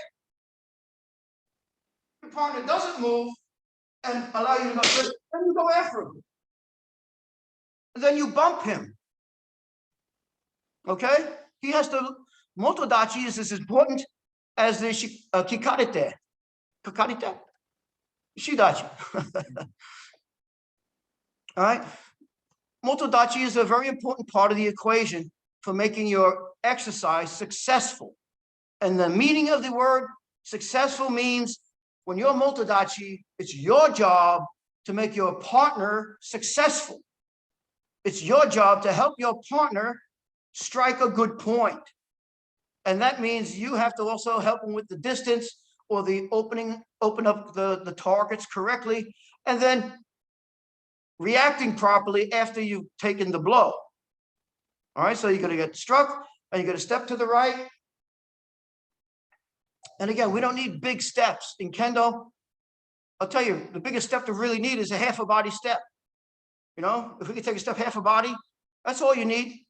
[SPEAKER 1] partner doesn't move and allow you to go, then you go after him. And then you bump him. Okay? He has to, motodachi is as important as the kikarite. Kikarite? Shidachi. All right? Motodachi is a very important part of the equation for making your exercise successful. And the meaning of the word successful means when you're motodachi, it's your job to make your partner successful. It's your job to help your partner strike a good point. And that means you have to also help them with the distance or the open up the targets correctly, and then reacting properly after you've taken the blow. All right, so you're gonna get struck and you're gonna step to the right. And again, we don't need big steps in Kendo. I'll tell you, the biggest step to really need is a half a body step. You know, if we can take a step half a body, that's all you need.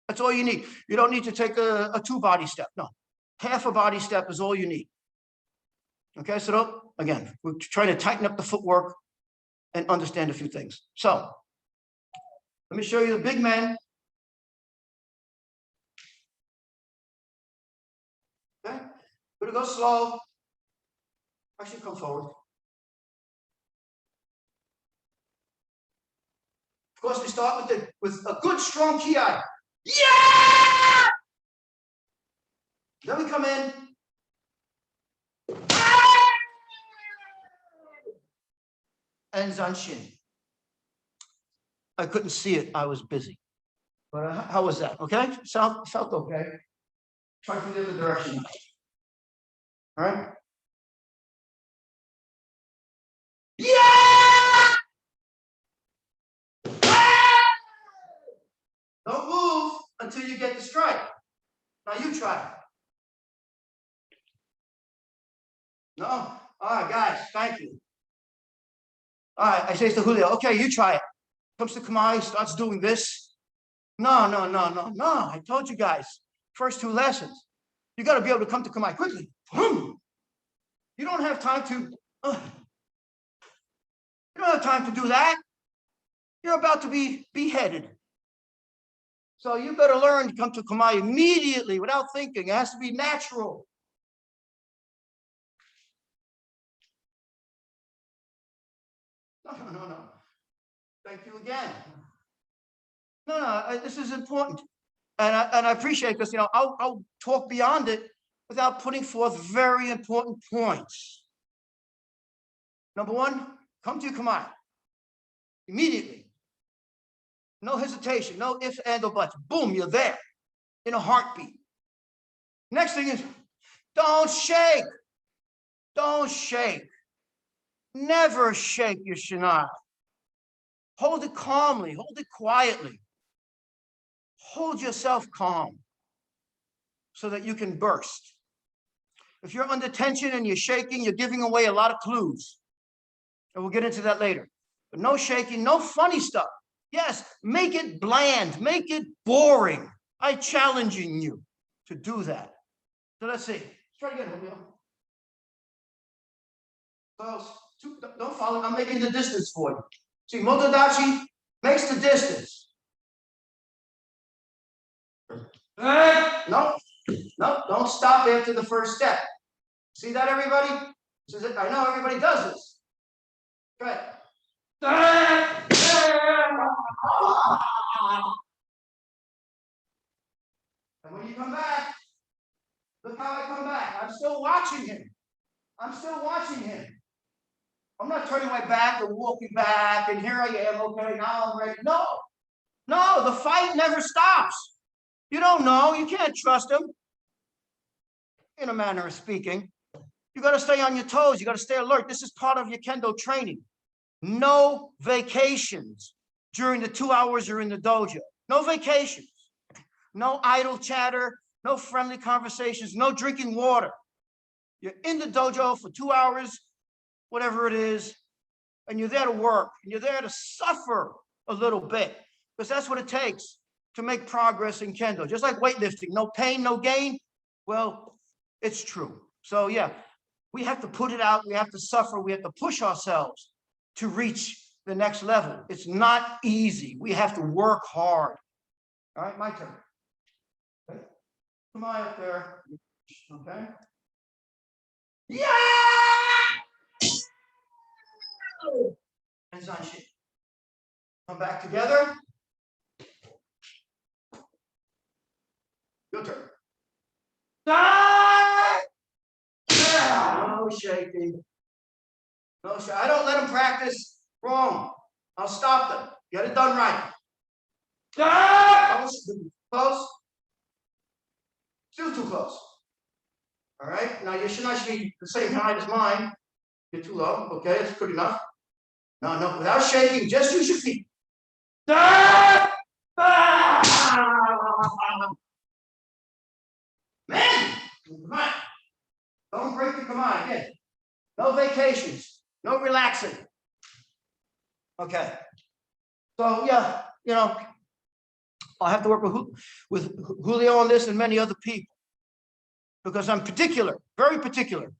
[SPEAKER 1] That's all you need. You don't need to take a two body step. No, half a body step is all you need. Okay, so again, we're trying to tighten up the footwork and understand a few things. So let me show you the big men. Okay, we're gonna go slow. Actually, come forward. Of course, we start with a good strong ki. Yeah! Then we come in. And zanshin. I couldn't see it. I was busy. But how was that? Okay? Felt okay. Try from the other direction. All right? Yeah! Don't move until you get the strike. Now you try. No? All right, guys, thank you. All right, I say to Julio, okay, you try it. Comes to Kamai, starts doing this. No. I told you guys, first two lessons, you got to be able to come to Kamai quickly. You don't have time to, you don't have time to do that. You're about to be beheaded. So you better learn to come to Kamai immediately without thinking. It has to be natural. No. Thank you again. No, this is important. And I appreciate this. You know, I'll talk beyond it without putting forth very important points. Number one, come to Kamai immediately. No hesitation, no ifs, and, or buts. Boom, you're there in a heartbeat. Next thing is, don't shake. Don't shake. Never shake your shinai. Hold it calmly, hold it quietly. Hold yourself calm so that you can burst. If you're under tension and you're shaking, you're giving away a lot of clues. And we'll get into that later. But no shaking, no funny stuff. Yes, make it bland, make it boring. I'm challenging you to do that. So let's see. Let's try again, Julio. So don't follow. I'm making the distance for you. See, motodachi makes the distance. No, don't stop after the first step. See that, everybody? I know everybody does this. Right. And when you come back, look how I come back. I'm still watching him. I'm not turning my back and walking back, and here I am, okay, now I'm ready. No, the fight never stops. You don't know, you can't trust him, in a manner of speaking. You got to stay on your toes, you got to stay alert. This is part of your Kendo training. No vacations during the 2 hours you're in the dojo. No vacations. No idle chatter, no friendly conversations, no drinking water. You're in the dojo for 2 hours, whatever it is, and you're there to work, and you're there to suffer a little bit, because that's what it takes to make progress in Kendo. Just like weightlifting, no pain, no gain. Well, it's true. So yeah, we have to put it out, we have to suffer, we have to push ourselves to reach the next level. It's not easy. We have to work hard. All right, my turn. Okay. Come on up there. Okay. Yeah! And Zanshin. Come back together. Your turn. Ah! No shaking. No shaking. I don't let them practice wrong. I'll stop them. Get it done right. Ah! Close. Still too close. All right. Now your shin should be the same height as mine. You're too low. Okay, that's good enough. No, no, without shaking, just use your feet. Ah! Ah! Man, come on. Don't break the command again. No vacations, no relaxing. Okay. So yeah, you know, I'll have to work with Julio on this and many other people because I'm particular, very particular,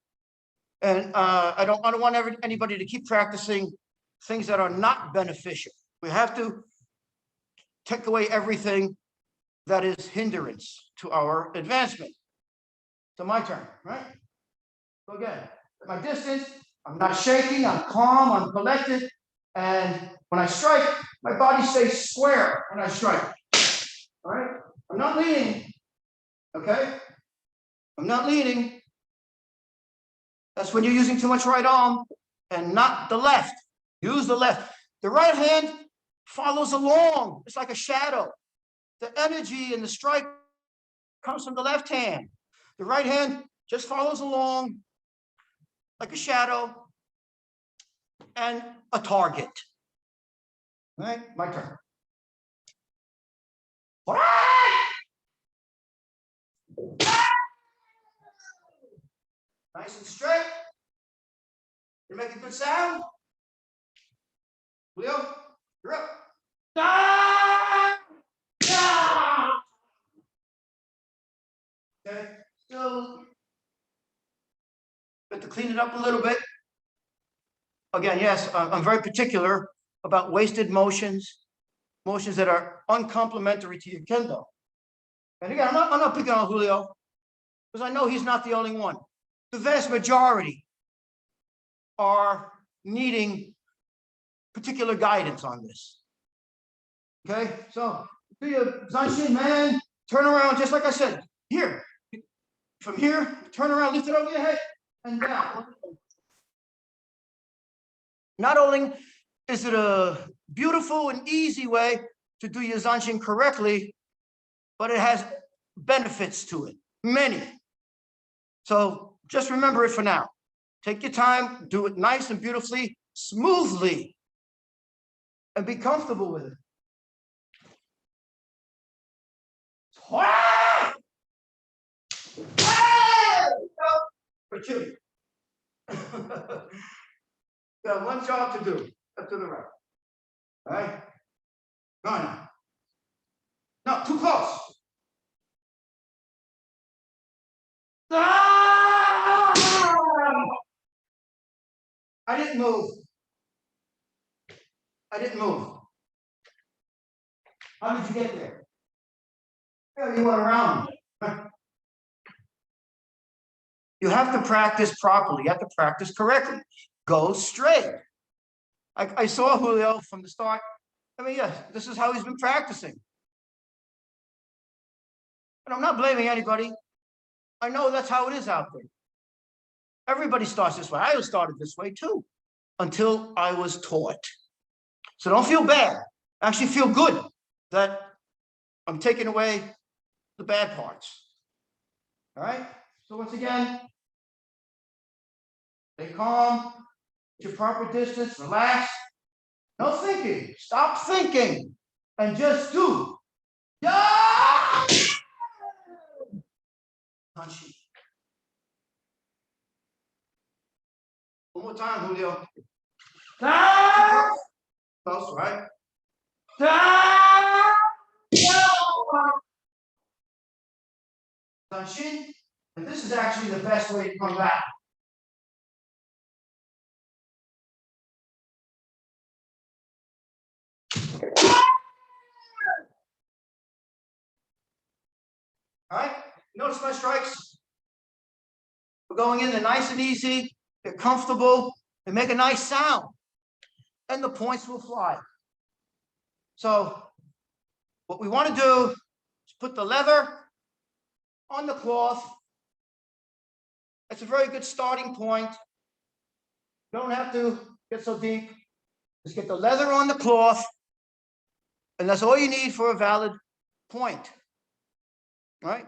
[SPEAKER 1] and I don't want anybody to keep practicing things that are not beneficial. We have to take away everything that is hindrance to our advancement. So my turn, right? So again, at my distance, I'm not shaking, I'm calm, I'm collected. And when I strike, my body stays square when I strike. All right? I'm not leaning. Okay? I'm not leaning. That's when you're using too much right arm and not the left. Use the left. The right hand follows along. It's like a shadow. The energy and the strike comes from the left hand. The right hand just follows along like a shadow and a target. All right, my turn. All right. Nice and straight. You make a good sound. Leo, you're up. Okay, still got to clean it up a little bit. Again, yes, I'm very particular about wasted motions, motions that are uncomplimentary to your kendo. And again, I'm not picking on Julio because I know he's not the only one. The vast majority are needing particular guidance on this. Okay, so do your Zanshin, man, turn around just like I said. Here, from here, turn around, lift it over your head, and down. Not only is it a beautiful and easy way to do your Zanshin correctly, but it has benefits to it, many. So just remember it for now. Take your time, do it nice and beautifully, smoothly, and be comfortable with it. For two. Got one job to do, up to the right. All right? Go on now. No, too close. I didn't move. I didn't move. How did you get there? Yeah, you went around. You have to practice properly. You have to practice correctly. Go straight. I saw Julio from the start. I mean, yes, this is how he's been practicing. And I'm not blaming anybody. I know that's how it is out there. Everybody starts this way. I started this way too, until I was taught. So don't feel bad. Actually feel good that I'm taking away the bad parts. All right? So once again, stay calm, at your proper distance, relax. No thinking. Stop thinking and just do. Yeah! Punchy. One more time, Julio. Close, right? Zanshin, and this is actually the best way to come back. All right, notice my strikes. We're going in, they're nice and easy, they're comfortable, they make a nice sound, and the points will fly. So what we want to do is put the leather on the cloth. That's a very good starting point. You don't have to get so deep. Just get the leather on the cloth, and that's all you need for a valid point. All right?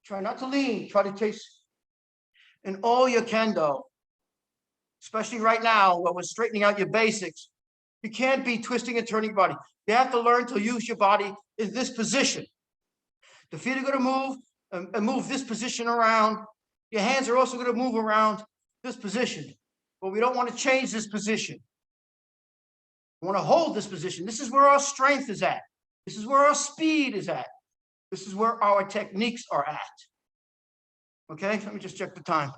[SPEAKER 1] Try not to lean, try to chase in all your kendo, especially right now where we're straightening out your basics. You can't be twisting and turning your body. You have to learn to use your body in this position. The feet are going to move and move this position around. Your hands are also going to move around this position, but we don't want to change this position. We want to hold this position. This is where our strength is at. This is where our speed is at. This is where our techniques are at. Okay, let me just check the time.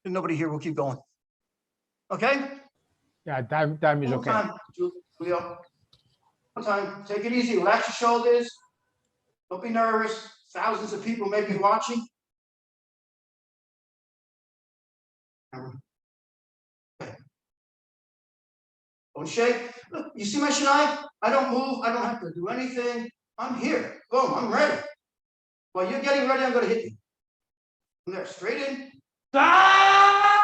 [SPEAKER 1] There's nobody here, we'll keep going. Okay?
[SPEAKER 2] Yeah, time is
[SPEAKER 1] One
[SPEAKER 2] okay.
[SPEAKER 1] time, Julio. One time, take it easy, relax your shoulders. Don't be nervous. Thousands of people may be watching. Okay. Don't shake. Look, you see my shinai? I don't move. I don't have to do anything. I'm here. Boom, I'm ready. While you're getting ready, I'm going to hit you. From there, straight in. Ah!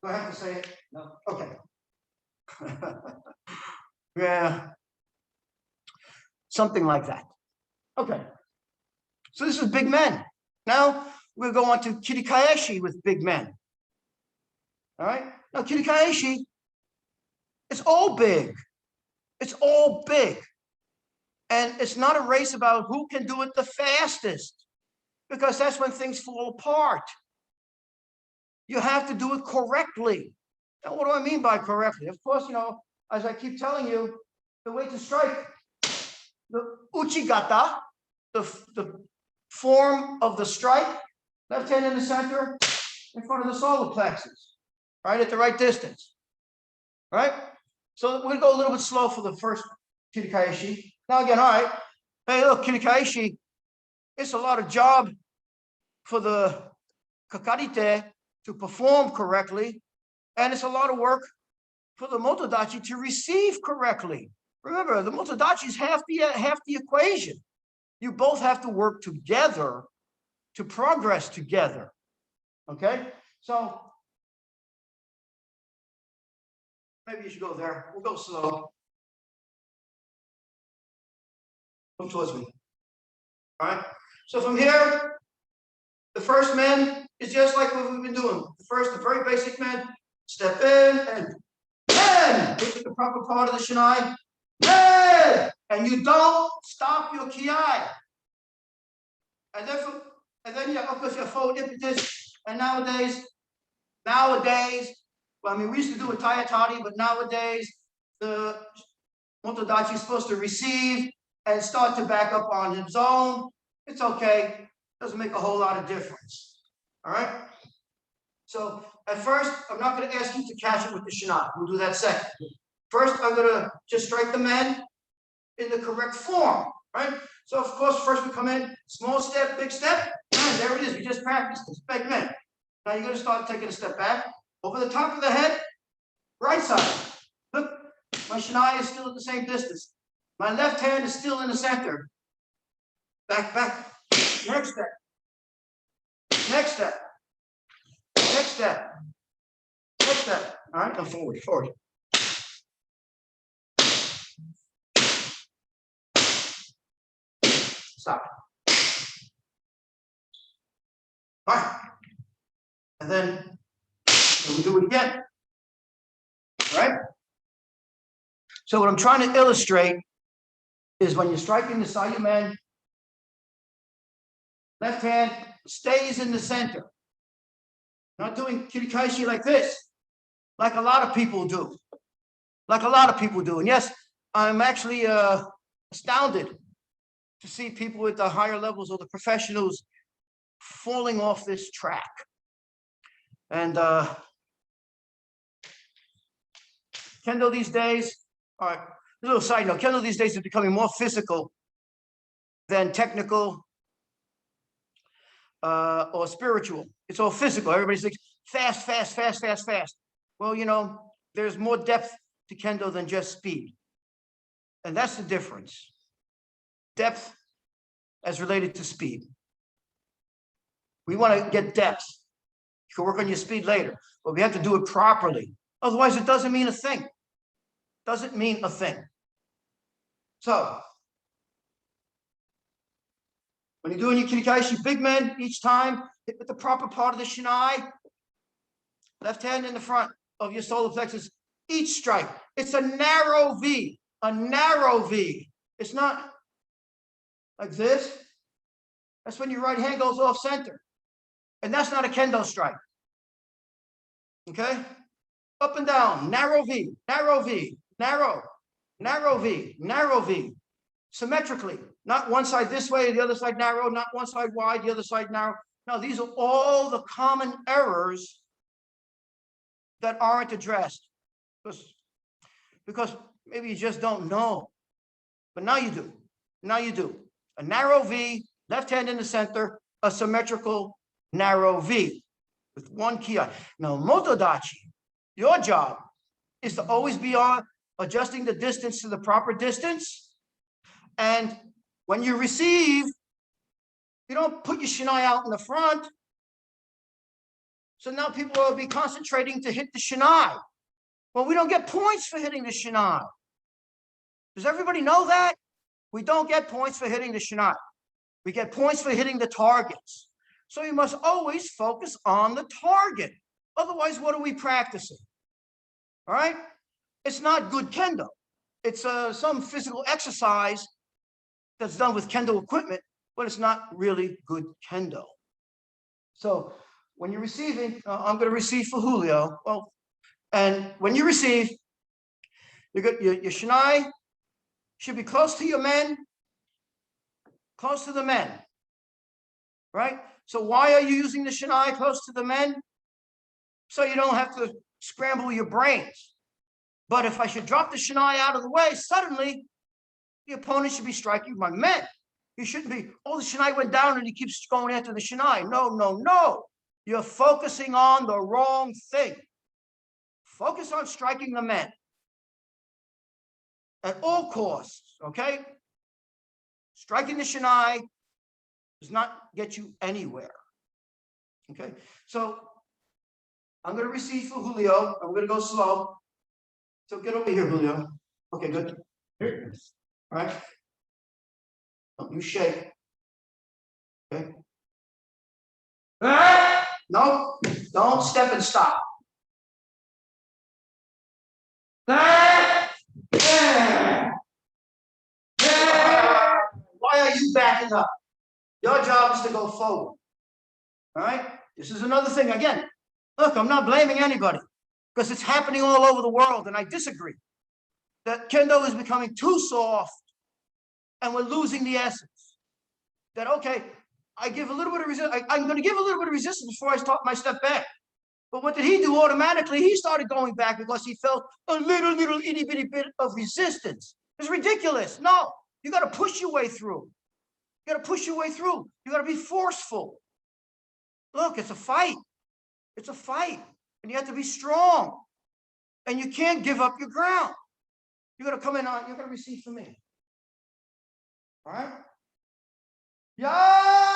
[SPEAKER 1] Do I have to say it? No. Okay. Yeah. Something like that. Okay. So this is big men. Now we'll go on to kirikaeshi with big men. All right. Now kirikaeshi, it's all big. It's all big. And it's not a race about who can do it the fastest, because that's when things fall apart. You have to do it correctly. Now, what do I mean by correctly? Of course, you know, as I keep telling you, the way to strike, the uchigata, the form of the strike, left hand in the center, in front of the solar plexus, right at the right distance, right? So we're going to go a little bit slow for the first kirikaeshi. Now again, all right. Hey, look, kirikaeshi, it's a lot of job for the kakarite to perform correctly, and it's a lot of work for the motodachi to receive correctly. Remember, the motodachi is half the equation. You both have to work together to progress together. Okay, so maybe you should go there. We'll go slow. Come towards me. All right. So from here, the first man is just like what we've been doing. The very basic man. Step in and hit the proper part of the shinai. And you don't stop your ki. And then you, of course, your forward impetus. And nowadays, well, I mean, we used to do a tayatari, but nowadays the motodachi is supposed to receive and start to back up on its own. It's okay. Doesn't make a whole lot of difference. All right. So at first, I'm not going to ask you to catch it with the shinai. We'll do that second. First, I'm going to just strike the men in the correct form, right? So of course, first we come in, small step, big step, and there it is. We just practiced this, big men. Now you're going to start taking a step back, over the top of the head, right side. Look, my shinai is still at the same distance. My left hand is still in the center. Back, next step, next step, next step, next step. All right, now forward. Stop. All right. And then we do it again. All right? So what I'm trying to illustrate is when you're striking the sayumen, left hand stays in the center. Not doing kirikaeshi like this, like a lot of people do. And yes, I'm actually astounded to see people at the higher levels or the professionals falling off this track. And Kendo these days, all right, a little side note, Kendo these days is becoming more physical than technical or spiritual. It's all physical. Everybody's like fast, fast, fast, fast, fast. Well, you know, there's more depth to Kendo than just speed. And that's the difference. Depth as related to speed. We want to get depth. You can work on your speed later, but we have to do it properly. Otherwise, it doesn't mean a thing. Doesn't mean a thing. So, when you're doing your kirikaeshi, big men, each time, hit with the proper part of the shinai. Left hand in the front of your solar plexus, each strike. It's a narrow V, a narrow V. It's not like this. That's when your right hand goes off center. And that's not a Kendo strike. Okay? Up and down, narrow V, narrow V, narrow, narrow V, narrow V. Symmetrically, not one side this way, the other side narrow, not one side wide, the other side narrow. No, these are all the common errors that aren't addressed. Because maybe you just don't know. But now you do. Now you do. A narrow V, left hand in the center, a symmetrical narrow V with one ki. Now, motodachi, your job is to always be on adjusting the distance to the proper distance. And when you receive, you don't put your shinai out in the front. So now people will be concentrating to hit the shinai. Well, we don't get points for hitting the shinai. Does everybody know that? We don't get points for hitting the shinai. We get points for hitting the targets. So you must always focus on the target. Otherwise, what are we practicing? All right? It's not good Kendo. It's some physical exercise that's done with Kendo equipment, but it's not really good Kendo. So when you're receiving, I'm going to receive for Julio. Well, and when you receive, your shinai should be close to your men, close to the men, right? So why are you using the shinai close to the men? So you don't have to scramble your brains. But if I should drop the shinai out of the way, suddenly the opponent should be striking my men. You shouldn't be, oh, the shinai went down and he keeps going after the shinai. No, no, no. You're focusing on the wrong thing. Focus on striking the men at all costs, okay? Striking the shinai does not get you anywhere, okay? So I'm going to receive for Julio. I'm going to go slow. So get over here, Julio. Okay, good. Here. All right. Don't you shake. Okay. No, don't step and stop. Why are you backing up? Your job is to go forward. All right. This is another thing. Again, look, I'm not blaming anybody because it's happening all over the world, and I disagree. That Kendo is becoming too soft, and we're losing the essence. That okay, I give a little bit of resistance. I'm going to give a little bit of resistance before I start my step back. But what did he do automatically? He started going back because he felt a little itty bitty bit of resistance. It's ridiculous. No, you got to push your way through. You got to push your way through. You got to be forceful. Look, it's a fight. It's a fight, and you have to be strong, and you can't give up your ground. You're going to come in on. You're going to receive from me. All right. Yeah.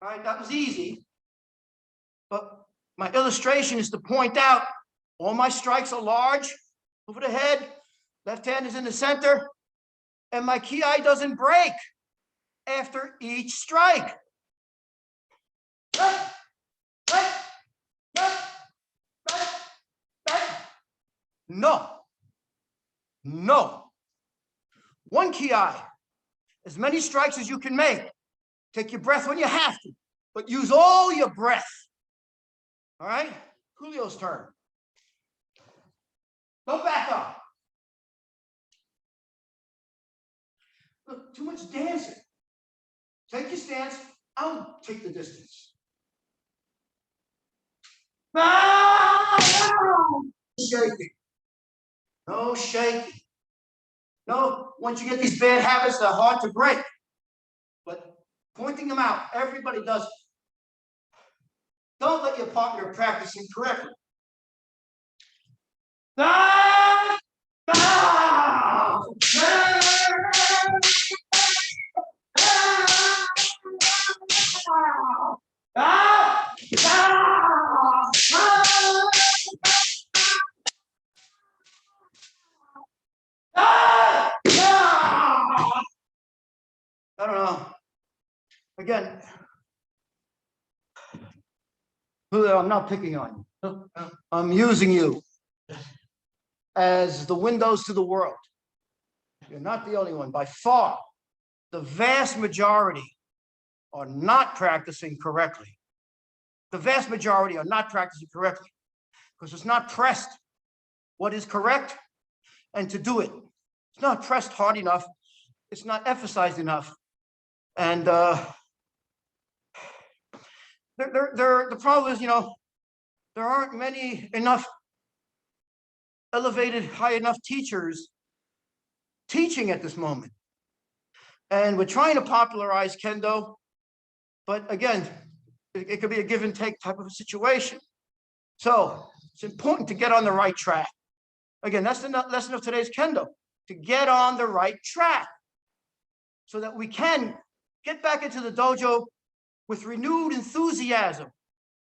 [SPEAKER 1] All right, that was easy. But my illustration is to point out all my strikes are large over the head. Left hand is in the center. And my ki doesn't break after each strike. No. No. One ki, as many strikes as you can make. Take your breath when you have to, but use all your breath. All right? Julio's turn. Don't back up. Look, too much dancing. Take your stance. I'll take the distance. No shaking. No shaking. No, once you get these bad habits, they're hard to break. But pointing them out, everybody does it. Don't let your partner practice incorrectly. Ah! Ah! Ah! I don't know. Again, Julio, I'm not picking on you. I'm using you as the windows to the world. You're not the only one. By far, the vast majority are not practicing correctly. The vast majority are not practicing correctly because it's not pressed what is correct and to do it. It's not pressed hard enough. It's not emphasized enough. And the problem is, there aren't many enough elevated, high enough teachers teaching at this moment. And we're trying to popularize Kendo, but again, it could be a give and take type of a situation. So it's important to get on the right track. Again, that's the lesson of today's Kendo, to get on the right track so that we can get back into the dojo with renewed enthusiasm,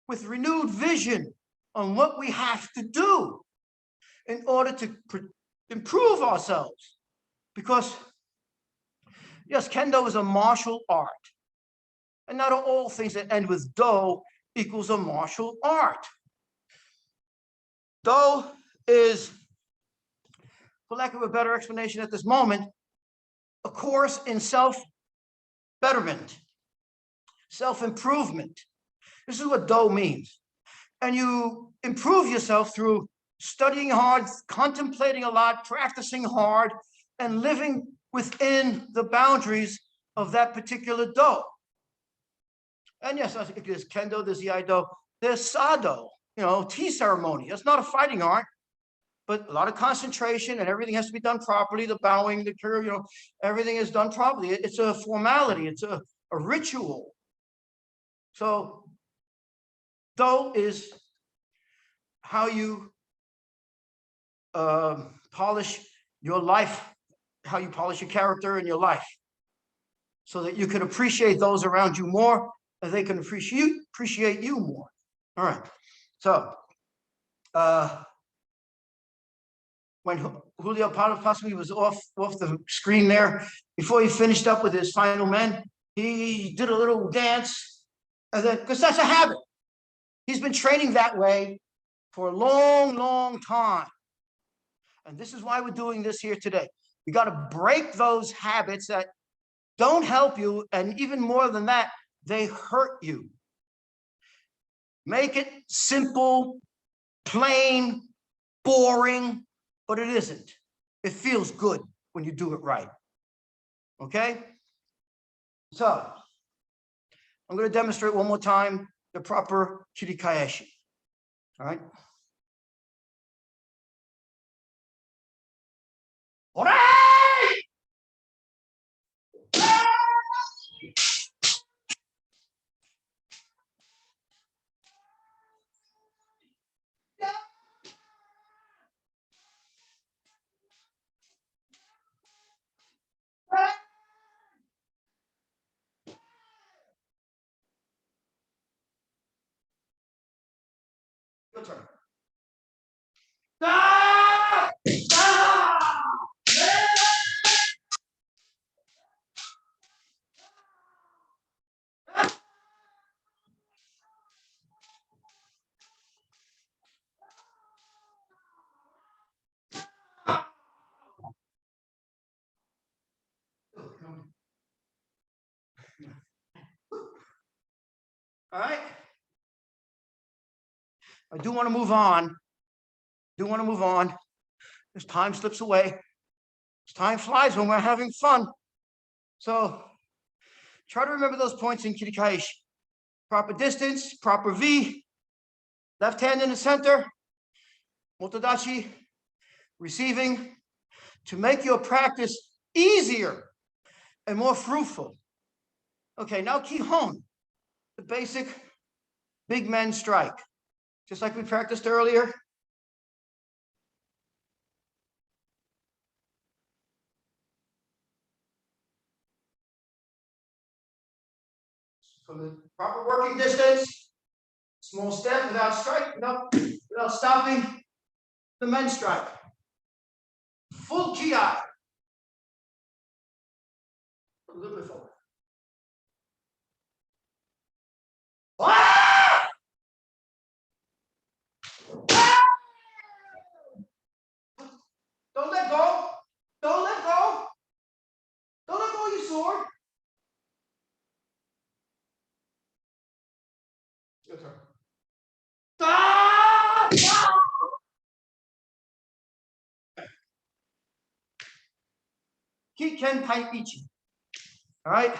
[SPEAKER 1] with renewed vision on what we have to do in order to improve ourselves. Because, yes, Kendo is a martial art. And not all things that end with do equals a martial art. Do is, for lack of a better explanation at this moment, a course in self-betterment, self-improvement. This is what do means. And you improve yourself through studying hard, contemplating a lot, practicing hard, and living within the boundaries of that particular do. And yes, there's Kendo, there's Iaido, there's Sado, tea ceremony. That's not a fighting art, but a lot of concentration and everything has to be done properly. The bowing, the curve, everything is done properly. It's a formality, it's a ritual. So do is how you polish your life, how you polish your character in your life, so that you can appreciate those around you more, and they can appreciate you more. All right. So when Julio possibly was off the screen there, before he finished up with his final men, he did a little dance, and then because that's a habit. He's been training that way for a long, long time. And this is why we're doing this here today. You got to break those habits that don't help you, and even more than that, they hurt you. Make it simple, plain, boring, but it isn't. It feels good when you do it right. Okay? So, I'm going to demonstrate one more time the proper Kirikaeshi. All right? All right! Your turn. All right. I do want to move on. As time slips away. As time flies when we're having fun. So try to remember those points in Kirikaishi. Proper distance, proper V, left hand in the center, motodachi, receiving, to make your practice easier and more fruitful. Okay, now Kihon, the basic big men strike. Just like we practiced earlier. From the proper working distance, small step without strike, without stopping the men strike. Full ki. A little bit forward. Ah! Ah! Don't let go. Don't let go. Don't let go of your sword. Your turn. Ah! Ah! Kiken Tai Ichi. All right.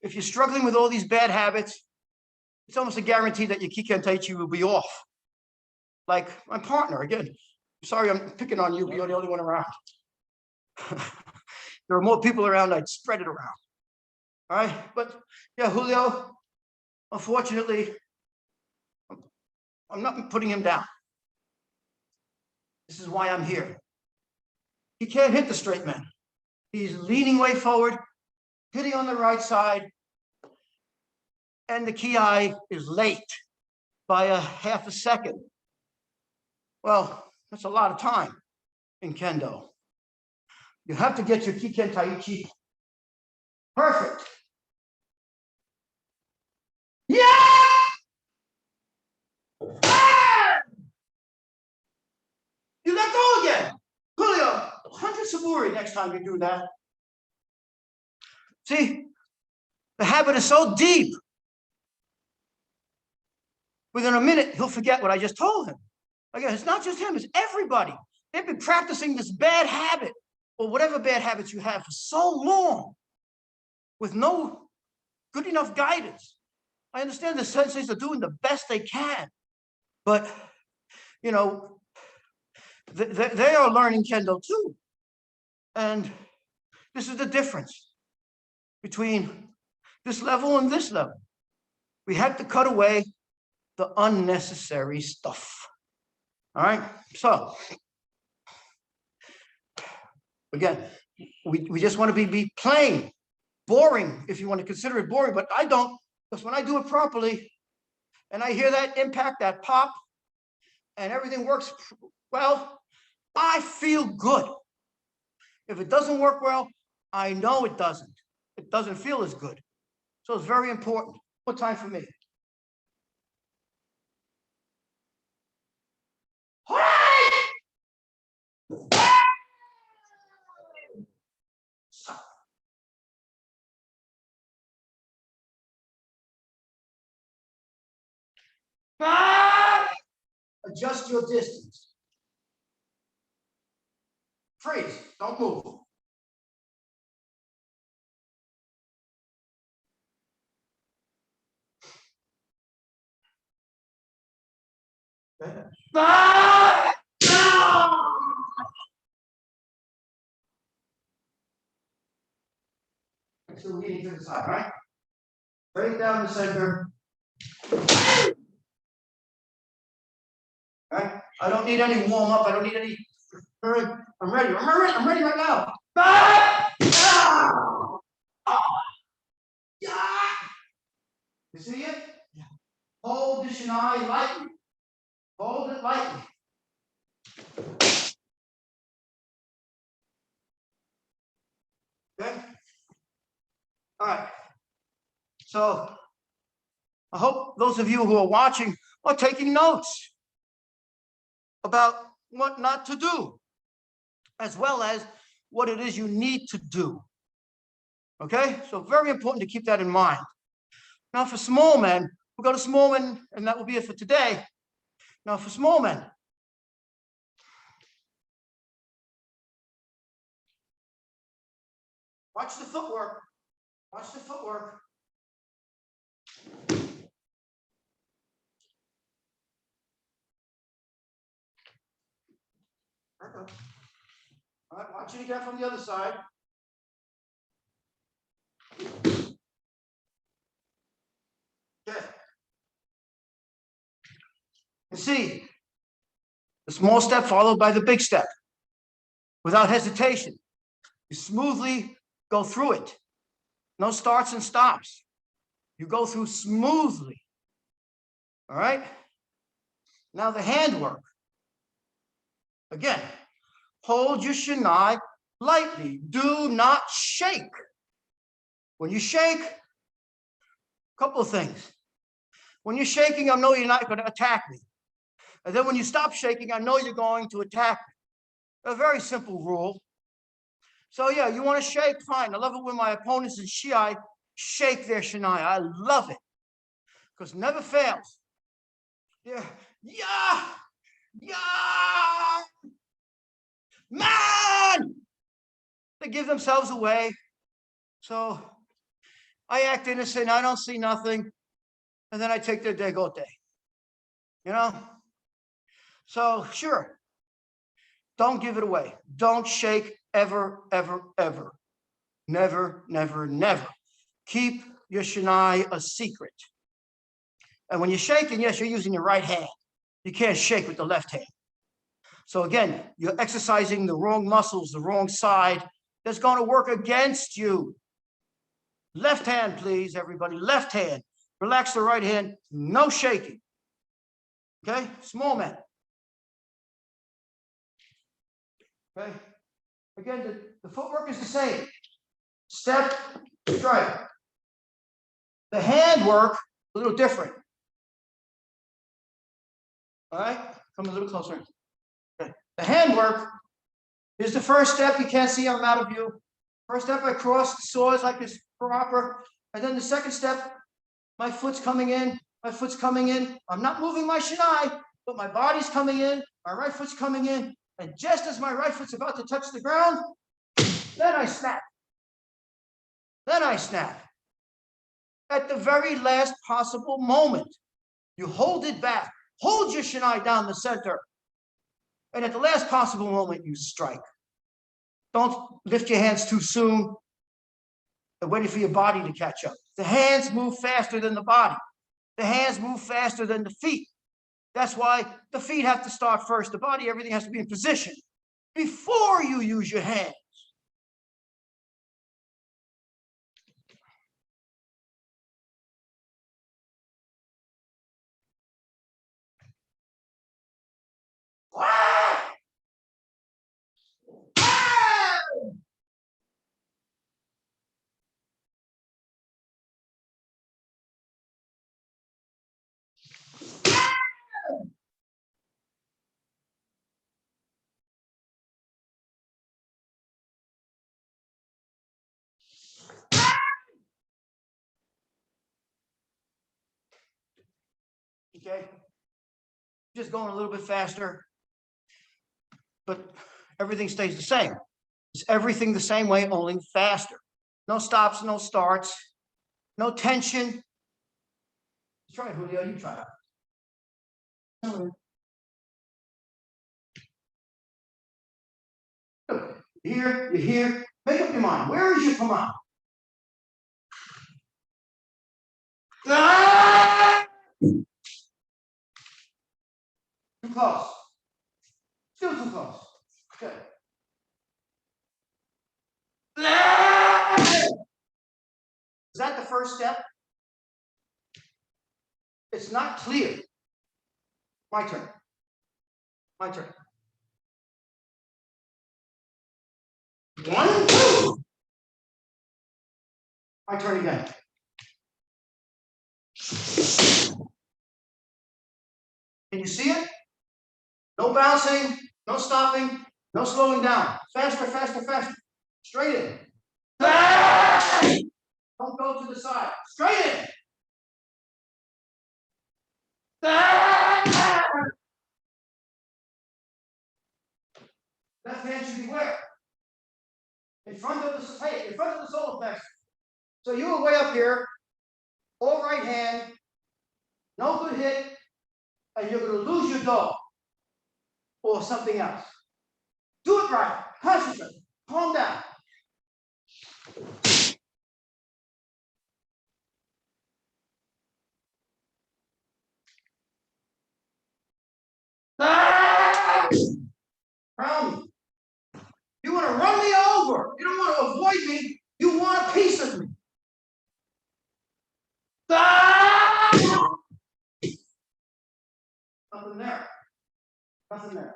[SPEAKER 1] If you're struggling with all these bad habits, it's almost a guarantee that your Kiken Tai Ichi will be off. Like my partner, again. Sorry, I'm picking on you, but you're the only one around. There are more people around, I'd spread it around. All right. But yeah, Julio, unfortunately, I'm not putting him down. This is why I'm here. He can't hit the straight man. He's leaning way forward, hitting on the right side, and the ki is late by a half a second. Well, that's a lot of time in Kendo. You have to get your Kiken Taichi perfect. Yeah! Ah! You let go again. Julio, 100 Saburi next time you do that. See, the habit is so deep. Within a minute, he'll forget what I just told him. Again, it's not just him, it's everybody. They've been practicing this bad habit, or whatever bad habits you have, for so long, with no good enough guidance. I understand the senseis are doing the best they can, but, you know, they are learning Kendo too. And this is the difference between this level and this level. We have to cut away the unnecessary stuff. All right, so again, we just want to be plain, boring, if you want to consider it boring, but I don't, because when I do it properly and I hear that impact, that pop, and everything works well, I feel good. If it doesn't work well, I know it doesn't. It doesn't feel as good. So it's very important. What time for me? Adjust your distance. Freeze, don't move. Okay. So we're getting to the side, right? Straight down the center. Right? I don't need any warm up. I don't need any. I'm ready. I'm ready right now. You see it? Yeah. Hold the shinai lightly. Hold it lightly. Okay. All right. So I hope those of you who are watching are taking notes about what not to do, as well as what it is you need to do. Okay, so very important to keep that in mind. Now for small men, we'll go to small men, and that will be it for today. Now for small men. Watch the footwork. Watch the footwork. Okay. All right, watch it again from the other side. Okay. And see, the small step followed by the big step. Without hesitation. You smoothly go through it. No starts and stops. You go through smoothly. All right? Now the handwork. Again, hold your shinai lightly. Do not shake. When you shake, a couple of things. When you're shaking, I know you're not going to attack me. And then when you stop shaking, I know you're going to attack me. A very simple rule. So yeah, you want to shake? Fine. I love it when my opponents in Shiai shake their shinai. I love it. Because it never fails. Yeah. Man! They give themselves away. So I act innocent. I don't see nothing. And then I take their degote. You know? So sure. Don't give it away. Don't shake ever, ever, ever. Never, never, never. Keep your shinai a secret. And when you're shaking, yes, you're using your right hand. You can't shake with the left hand. So again, you're exercising the wrong muscles, the wrong side. That's going to work against you. Left hand, please, everybody. Left hand. Relax the right hand. No shaking. Okay? Small man. Okay? Again, the footwork is the same. Step, strike. The handwork, a little different. All right? Come a little closer. Okay. The handwork is the first step. You can't see, I'm out of view. First step, I cross the swords like this proper. And then the second step, my foot's coming in. My foot's coming in. I'm not moving my shinai, but my body's coming in. My right foot's coming in. And just as my right foot's about to touch the ground, then I snap. Then I snap. At the very last possible moment, you hold it back. Hold your shinai down the center. And at the last possible moment, you strike. Don't lift your hands too soon and wait for your body to catch up. The hands move faster than the body. The hands move faster than the feet. That's why the feet have to start first. The body, everything has to be in position before you use your hands. Okay, just going a little bit faster, but everything stays the same. It's everything the same way, only faster. No stops, no starts, no tension. Try it, Julio, you try it. You're here, make up your mind. Where is your command? Too close. Still too close. Okay. Is that the first step? It's not clear. My turn. My turn. 1, 2. My turn again. Can you see it? No bouncing, no stopping, no slowing down. Faster, faster, faster. Straight in. Don't go to the side. Straight in. left hand should be where? In front of the, hey, in front of the solar plexus. So you were way up here, all right hand, no good hit, and you're going to lose your dough or something else. Do it right. Concentrate. Calm down. Ah! Round me. You want to run me over. You don't want to avoid me. You want a piece of me. Ah! Nothing there. Nothing there.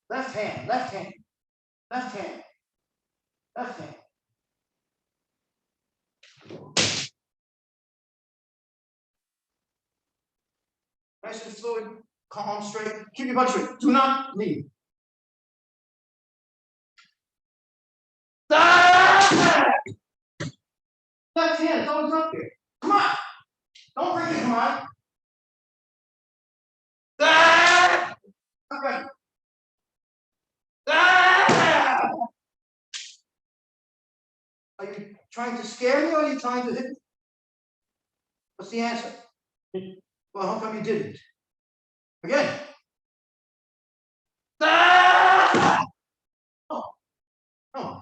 [SPEAKER 1] Left hand, left hand, left hand, left hand. Nice and fluid, calm, straight. Keep your butt straight. Do not leave. Ah! Left hand, it's always up there. Come on. Don't break it, come on. Ah! Not ready. Ah! Are you trying to scare me or are you trying to hit me? What's the answer? Well, how come you didn't? Again. Ah! Oh, no.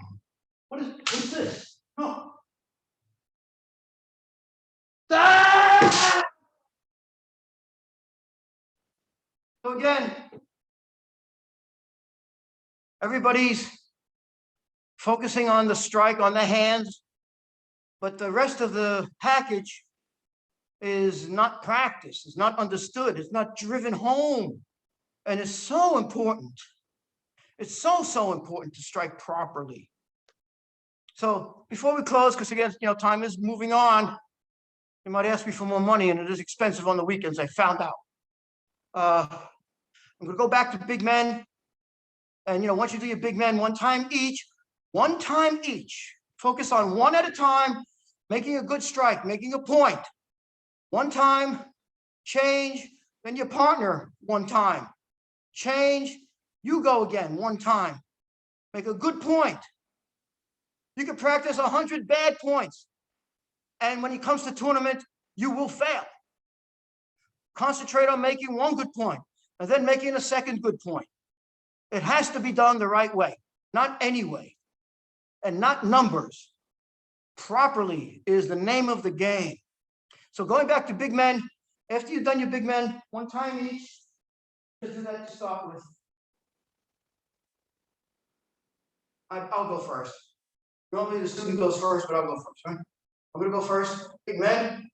[SPEAKER 1] What is this? No. Ah! So again, everybody's focusing on the strike, on the hands, but the rest of the package is not practiced, it's not understood, it's not driven home. And it's so important. It's so important to strike properly. So before we close, because again, time is moving on. You might ask me for more money, and it is expensive on the weekends, I found out. I'm gonna go back to big men. And once you do your big men one time each, focus on one at a time, making a good strike, making a point. One time, change, then your partner one time. Change, you go again one time. Make a good point. You can practice 100 bad points. And when it comes to tournament, you will fail. Concentrate on making one good point and then making a second good point. It has to be done the right way, not any way, and not numbers. Properly is the name of the game. So going back to big men, after you've done your big men one time each, just do that to start with. I'll go first. Normally the student goes first, but I'll go first, right? I'm gonna go first. Big men.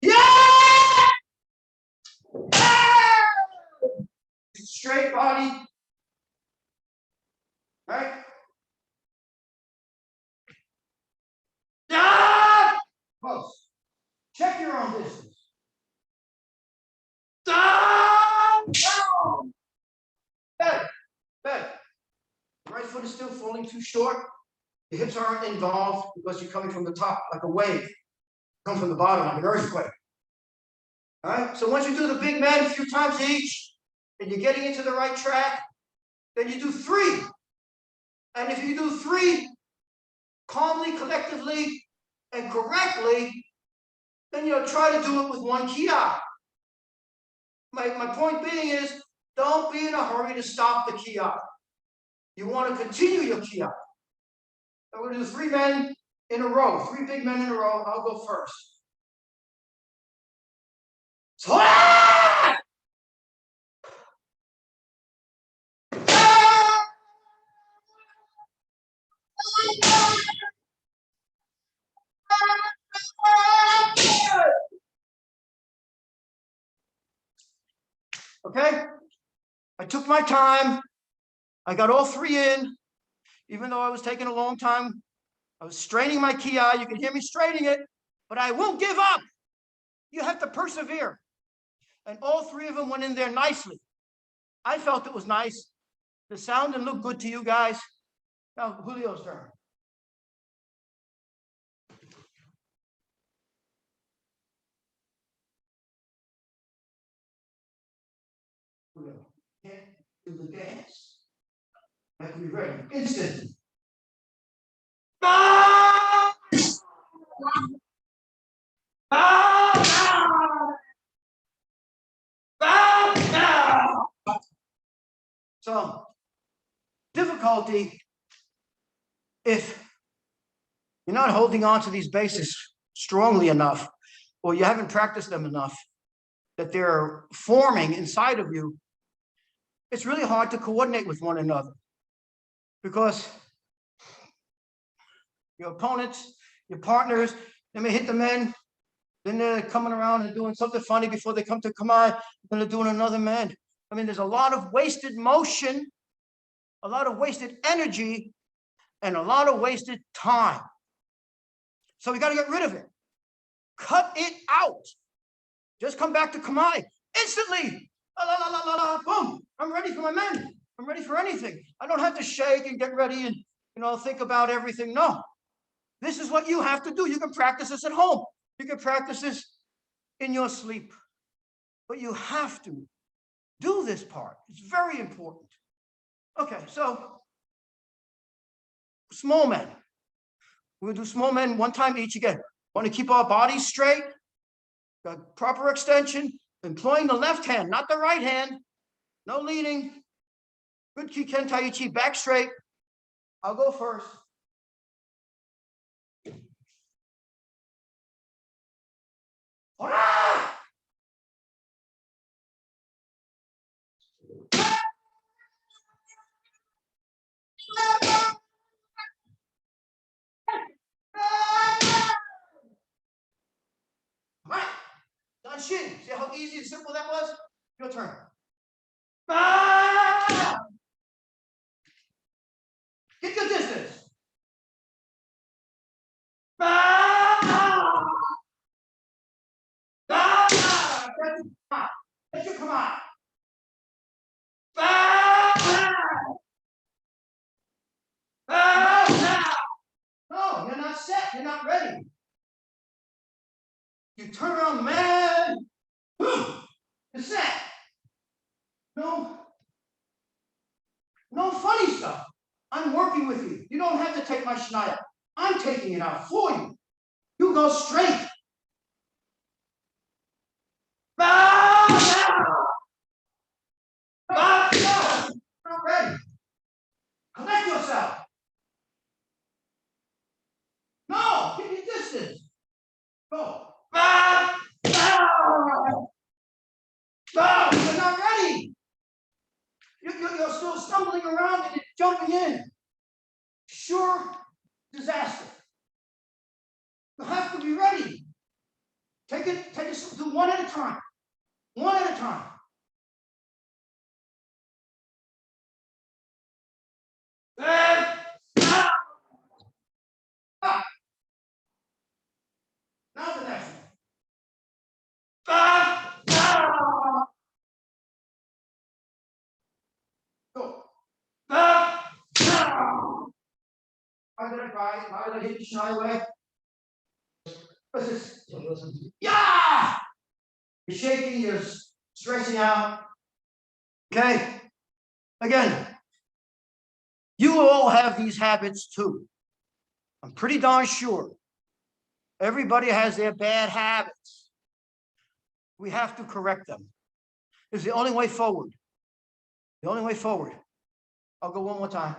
[SPEAKER 1] Yeah! Yeah! Straight body. Right? Ah! Close. Check your own distance. Ah! Down. Better. Better. Right foot is still falling too short. The hips aren't involved because you're coming from the top like a wave. Come from the bottom like an earthquake. All right. So once you do the big men a few times each, and you're getting into the right track, then you do 3. And if you do 3 calmly, collectively, and correctly, then try to do it with 1 kiai. My point being is, don't be in a hurry to stop the kiai. You want to continue your kiai. I'm going to do 3 men in a row, 3 big men in a row. I'll go first. Okay, I took my time. I got all 3 in, even though I was taking a long time. I was straining my kiai. You can hear me straining it, but I won't give up. You have to persevere. And all 3 of them went in there nicely. I felt it was nice. The sound didn't look good to you guys. Now, Julio's turn. Julio, can't do the dance. Have to be ready. Instant. So, difficulty if you're not holding on to these bases strongly enough, or you haven't practiced them enough, that they're forming inside of you, it's really hard to coordinate with one another because your opponents, your partners, they may hit the men, then they're coming around and doing something funny before they come out, then they're doing another man. I mean, there's a lot of wasted motion, a lot of wasted energy, and a lot of wasted time. So we got to get rid of it. Cut it out. Just come back to Kamai instantly. La, la, la, la, la, boom. I'm ready for my men. I'm ready for anything. I don't have to shake and get ready and think about everything. No. This is what you have to do. You can practice this at home. You can practice this in your sleep. But you have to do this part. It's very important. Okay, so small men. We'll do small men one time each again. Want to keep our bodies straight, got proper extension, employing the left hand, not the right hand. No leaning. Good Kiken Tai-Chi, back straight. I'll go first. Shin. See how easy and simple that was? Your turn. Get your distance. Let you come on. No, you're not set. You're not ready. You turn around, man. You're set. No funny stuff. I'm working with you. You don't have to take my Schneider. I'm taking it out for you. You go straight. Not ready. Collect yourself. No, keep your distance. Go. No, you're not ready. You're still stumbling around and jumping in. Sure disaster. You have to be ready. Take it, do one at a time. One at a time. Now the next one. Go. Why did I cry? Why did I hit you shy away? Yeah! You're shaking, you're stressing out. Okay? Again, you all have these habits too. I'm pretty darn sure. Everybody has their bad habits. We have to correct them. It's the only way forward. The only way forward. I'll go one more time.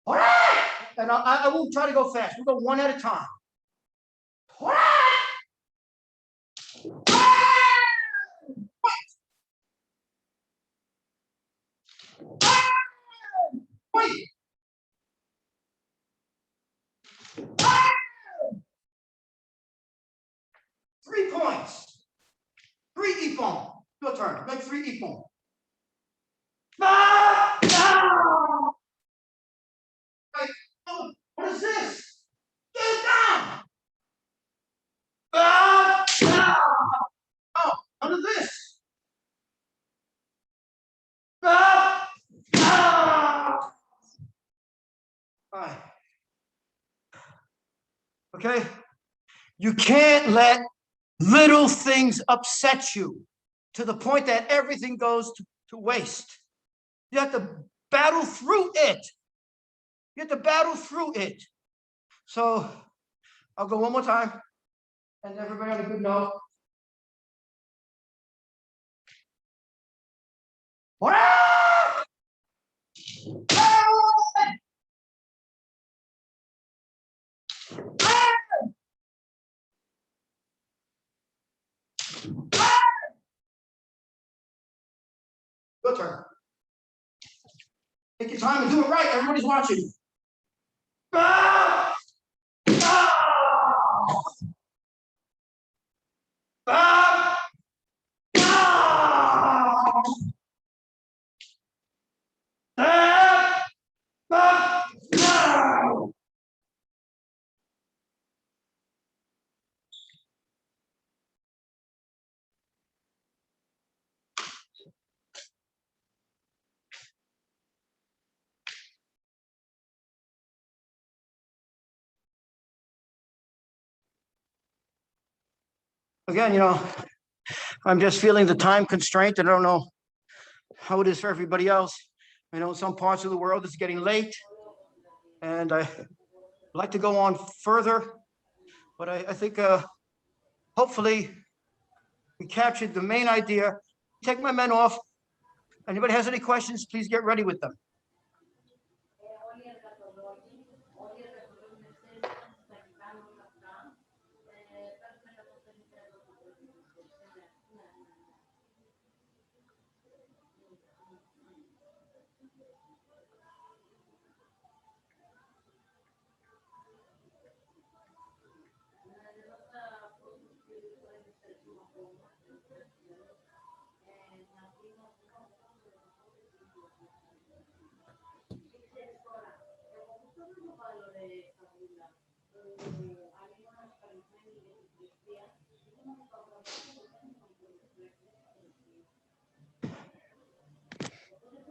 [SPEAKER 1] All right! And I won't try to go fast. We'll go one at a time. All right! 3 points. 3 ippon. Your turn. Make 3 ippon. What is this? Get it down. Oh, under this. All right. Okay. You can't let little things upset you. to the point that everything goes to waste. You have to battle through it. You have to battle through it. So I'll go one more time, and everybody on a good note. Your turn. Take your time and do it right. Everybody's watching. Ah! Ah! Ah! Ah! Ah! Ah! Ah! Again, I'm just feeling the time constraint. I don't know how it is for everybody else. I know in some parts of the world it's getting late, and I like to go on further, but I think hopefully we captured the main idea. Take my men off. Anybody has any questions, please get ready with them.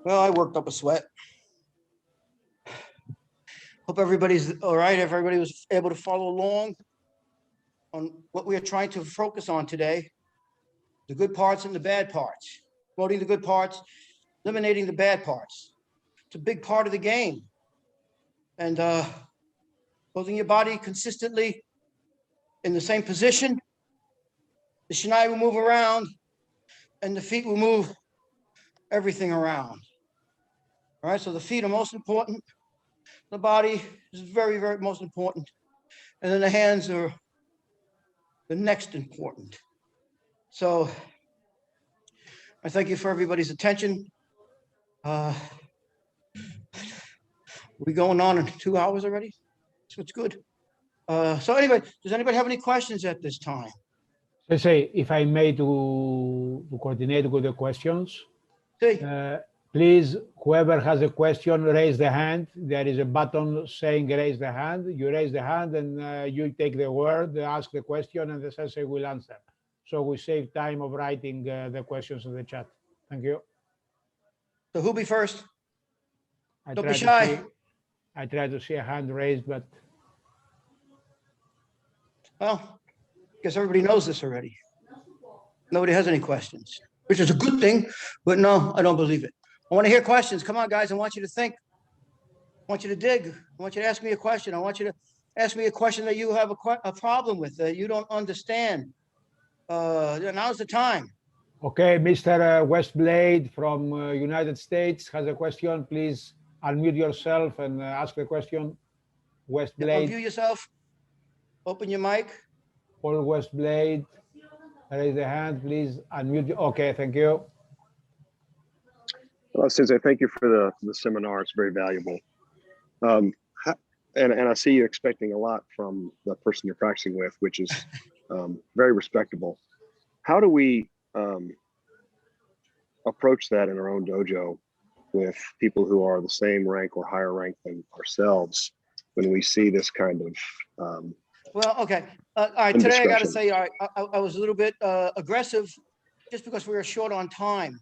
[SPEAKER 1] Well, I worked up a sweat. Hope everybody's all right. Everybody was able to follow along on what we are trying to focus on today. The good parts and the bad parts. Promoting the good parts, eliminating the bad parts. It's a big part of the game. And holding your body consistently in the same position. The shinai will move around and the feet will move everything around. All right, so the feet are most important. The body is very, very most important. And then the hands are the next important. So I thank you for everybody's attention. We going on in 2 hours already? So it's good. So anyway, does anybody have any questions at this time?
[SPEAKER 2] Sensei, if I may to coordinate with the questions,
[SPEAKER 1] See,
[SPEAKER 2] please, whoever has a question, raise the hand. There is a button saying raise the hand. You raise the hand and you take the word, ask the question, and the sensei will answer. So we save time of writing the questions in the chat. Thank you.
[SPEAKER 1] so who'll be first?
[SPEAKER 2] I
[SPEAKER 1] Don't be
[SPEAKER 2] try
[SPEAKER 1] shy.
[SPEAKER 2] I try to see a hand raised, but
[SPEAKER 1] Well, guess everybody knows this already. Nobody has any questions, which is a good thing, but no, I don't believe it. I want to hear questions. Come on, guys. I want you to think. I want you to dig. I want you to ask me a question. I want you to ask me a question that you have a problem with, that you don't understand. Now's the time.
[SPEAKER 2] okay, Mr. Westblade from United States has a question. Please unmute yourself and ask the question. Westblade,
[SPEAKER 1] Unmute yourself. Open your mic.
[SPEAKER 2] Paul Westblade, raise the hand, please unmute. Okay, thank you.
[SPEAKER 4] Well, Sensei, thank you for the seminar. It's very valuable. And I see you expecting a lot from the person you're practicing with, which is very respectable. How do we approach that in our own dojo with people who are the same rank or higher rank than ourselves when we see this kind of
[SPEAKER 1] Well, okay. All right. Today, I got to say, I was a little bit aggressive just because we were short on time.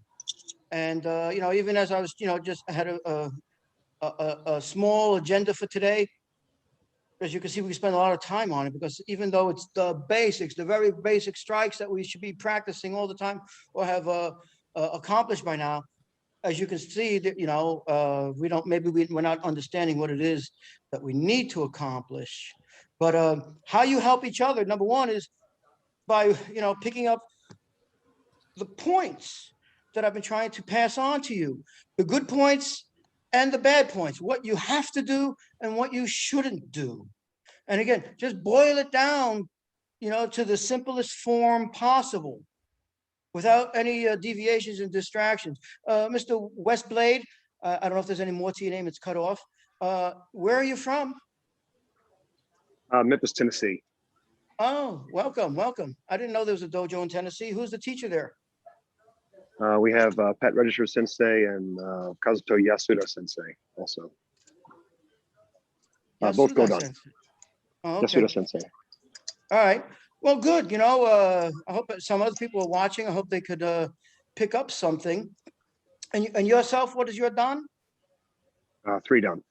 [SPEAKER 1] And, even as I was, just had a small agenda for today. as you can see, we spend a lot of time on it because even though it's the basics, the very basic strikes that we should be practicing all the time or have accomplished by now, as you can see, that we don't, maybe we're not understanding what it is that we need to accomplish. But how you help each other, number one, is by picking up the points that I've been trying to pass on to you, the good points and the bad points, what you have to do and what you shouldn't do. And again, just boil it down, to the simplest form possible without any deviations and distractions. Mr. Westblade, I don't know if there's any more to your name, it's cut off. Where are you from?
[SPEAKER 4] Memphis, Tennessee.
[SPEAKER 1] Oh, welcome, welcome. I didn't know there was a dojo in Tennessee. Who's the teacher there?
[SPEAKER 4] We have Pat Register Sensei and Kazuto Yasuda Sensei also. Both go down.
[SPEAKER 1] Oh, okay.
[SPEAKER 4] Yasuda Sensei.
[SPEAKER 1] All right. Well, good. I hope that some other people are watching. I hope they could pick up something. And yourself, what is your dan?
[SPEAKER 4] 3 dan.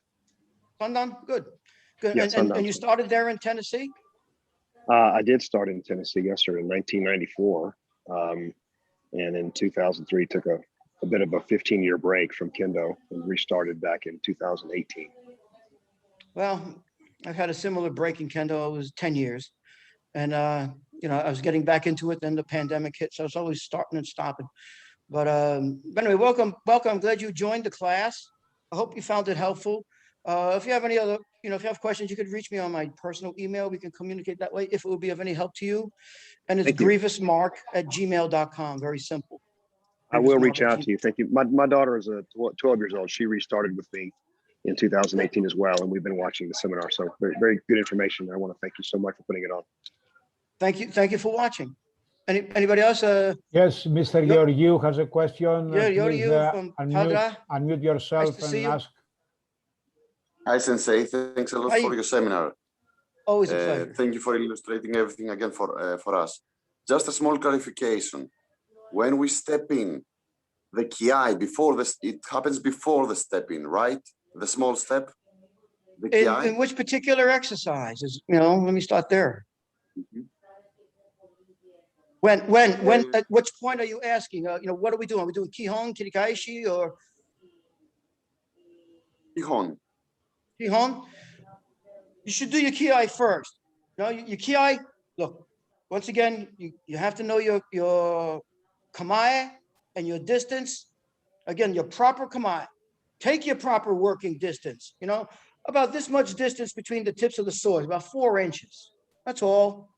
[SPEAKER 1] Sundan? Good. Good.
[SPEAKER 4] Yeah,
[SPEAKER 1] and you started there in Tennessee?
[SPEAKER 4] I did start in Tennessee, yes, sir, in 1994. And in 2003, took a bit of a 15-year break from Kendo and restarted back in 2018.
[SPEAKER 1] Well, I've had a similar break in Kendo. It was 10 years. And, I was getting back into it. Then the pandemic hit. So I was always starting and stopping. But anyway, welcome. I'm glad you joined the class. I hope you found it helpful. If you have any other, if you have questions, you could reach me on my personal email. We can communicate that way if it will be of any help to you. And it's grivasmark@gmail.com. Very simple.
[SPEAKER 4] I will reach out to you. Thank you. My daughter is 12 years old. She restarted with me in 2018 as well. And we've been watching the seminar. So very, very good information. I want to thank you so much for putting it on.
[SPEAKER 1] Thank you. Thank you for watching. Anybody else?
[SPEAKER 2] Yes, Mr. Georgiou has a question.
[SPEAKER 1] Yeah,
[SPEAKER 2] Please,
[SPEAKER 1] Georgiou from Padra.
[SPEAKER 2] unmute yourself
[SPEAKER 1] Nice to see
[SPEAKER 2] and
[SPEAKER 1] you.
[SPEAKER 2] ask.
[SPEAKER 5] Hi, Sensei. Thanks a lot
[SPEAKER 1] Hi.
[SPEAKER 5] for your seminar.
[SPEAKER 1] Always a pleasure.
[SPEAKER 5] Thank you for illustrating everything again for us. Just a small clarification. When we step in, the kiai before this, it happens before the step in, right? The small step. The kiai.
[SPEAKER 1] In which particular exercises? Let me start there.
[SPEAKER 5] Mhm.
[SPEAKER 1] When at which point are you asking? What are we doing? Are we doing Kihon, Kirikaishi, or
[SPEAKER 5] Kihon.
[SPEAKER 1] Kihon? You should do your Kiai first. Your Kiai, look, once again, you have to know your Kamae and your distance. Again, your proper Kamae. Take your proper working distance, about this much distance between the tips of the swords, about 4 inches. That's all.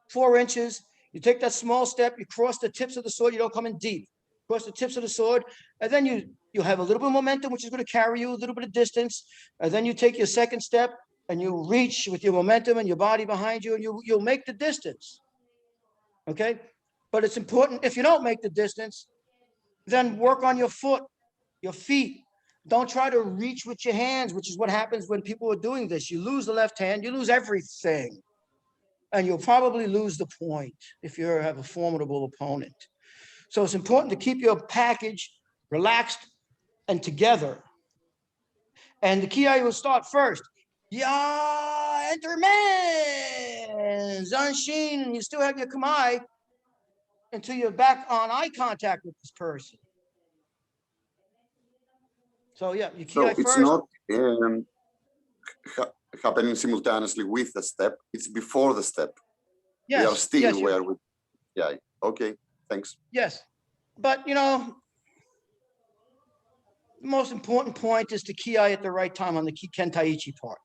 [SPEAKER 1] 4 inches. You take that small step, you cross the tips of the sword, you don't come in deep. Cross the tips of the sword, and then you have a little bit of momentum, which is going to carry you a little bit of distance. And then you take your second step and you reach with your momentum and your body behind you, and you'll make the distance. Okay? But it's important, if you don't make the distance, then work on your foot, your feet. Don't try to reach with your hands, which is what happens when people are doing this. You lose the left hand, you lose everything. And you'll probably lose the point if you have a formidable opponent. So it's important to keep your package relaxed and together. And the kiai will start first. Ya, enter man, Zanshin, and you still have your kamai until you're back on eye contact with this person. So yeah, you
[SPEAKER 5] So
[SPEAKER 1] kiai
[SPEAKER 5] it's
[SPEAKER 1] first.
[SPEAKER 5] not happening simultaneously with the step. It's before the step.
[SPEAKER 1] Yes,
[SPEAKER 5] We are still
[SPEAKER 1] yes,
[SPEAKER 5] where we. Yeah. Okay. Thanks.
[SPEAKER 1] yes. But the most important point is to kiai at the right time on the kentaichi part.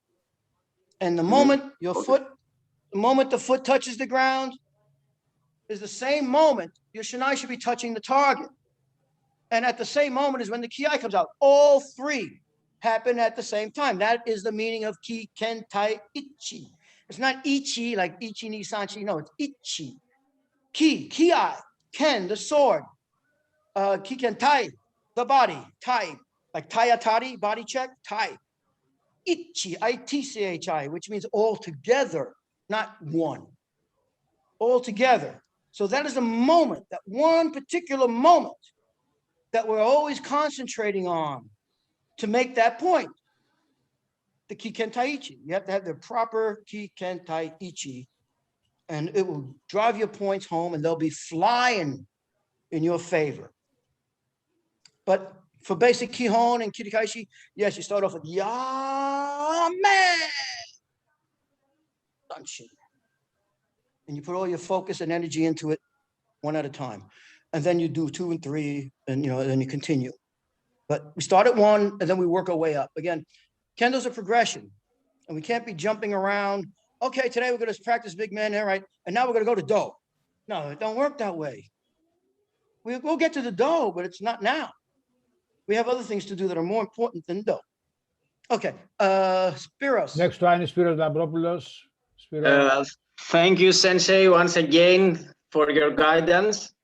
[SPEAKER 1] And the moment your foot, the moment the foot touches the ground, is the same moment your shinai should be touching the target. And at the same moment is when the kiai comes out. All 3 happen at the same time. That is the meaning of ki kentai ichi. It's not ichi like ichi ni sanchi. No, it's ichi. Kiai, ken, the sword. Ki kentai, the body. Tai, like tayatari, body check. Tai. Ichi, I-T-C-H-I, which means all together, not one. All together. So that is a moment, that one particular moment that we're always concentrating on to make that point. the Kikentaichi. You have to have the proper Kikentaichi, and it will drive your points home and they'll be flying in your favor. But for basic Kihon and Kirikaishi, yes, you start off with Yame Danshin. And you put all your focus and energy into it one at a time. And then you do 2 and 3, and then you continue. But we start at 1 and then we work our way up. Again, Kendo's a progression, and we can't be jumping around. Okay, today we're going to practice big man, all right, and now we're going to go to Do. No, it don't work that way. We'll get to the Do, but it's not now. We have other things to do that are more important than Do. Okay, Spiros.
[SPEAKER 2] Next one is Spiros Labropoulos. Spiros.
[SPEAKER 6] Thank you, Sensei, once again for your guidance.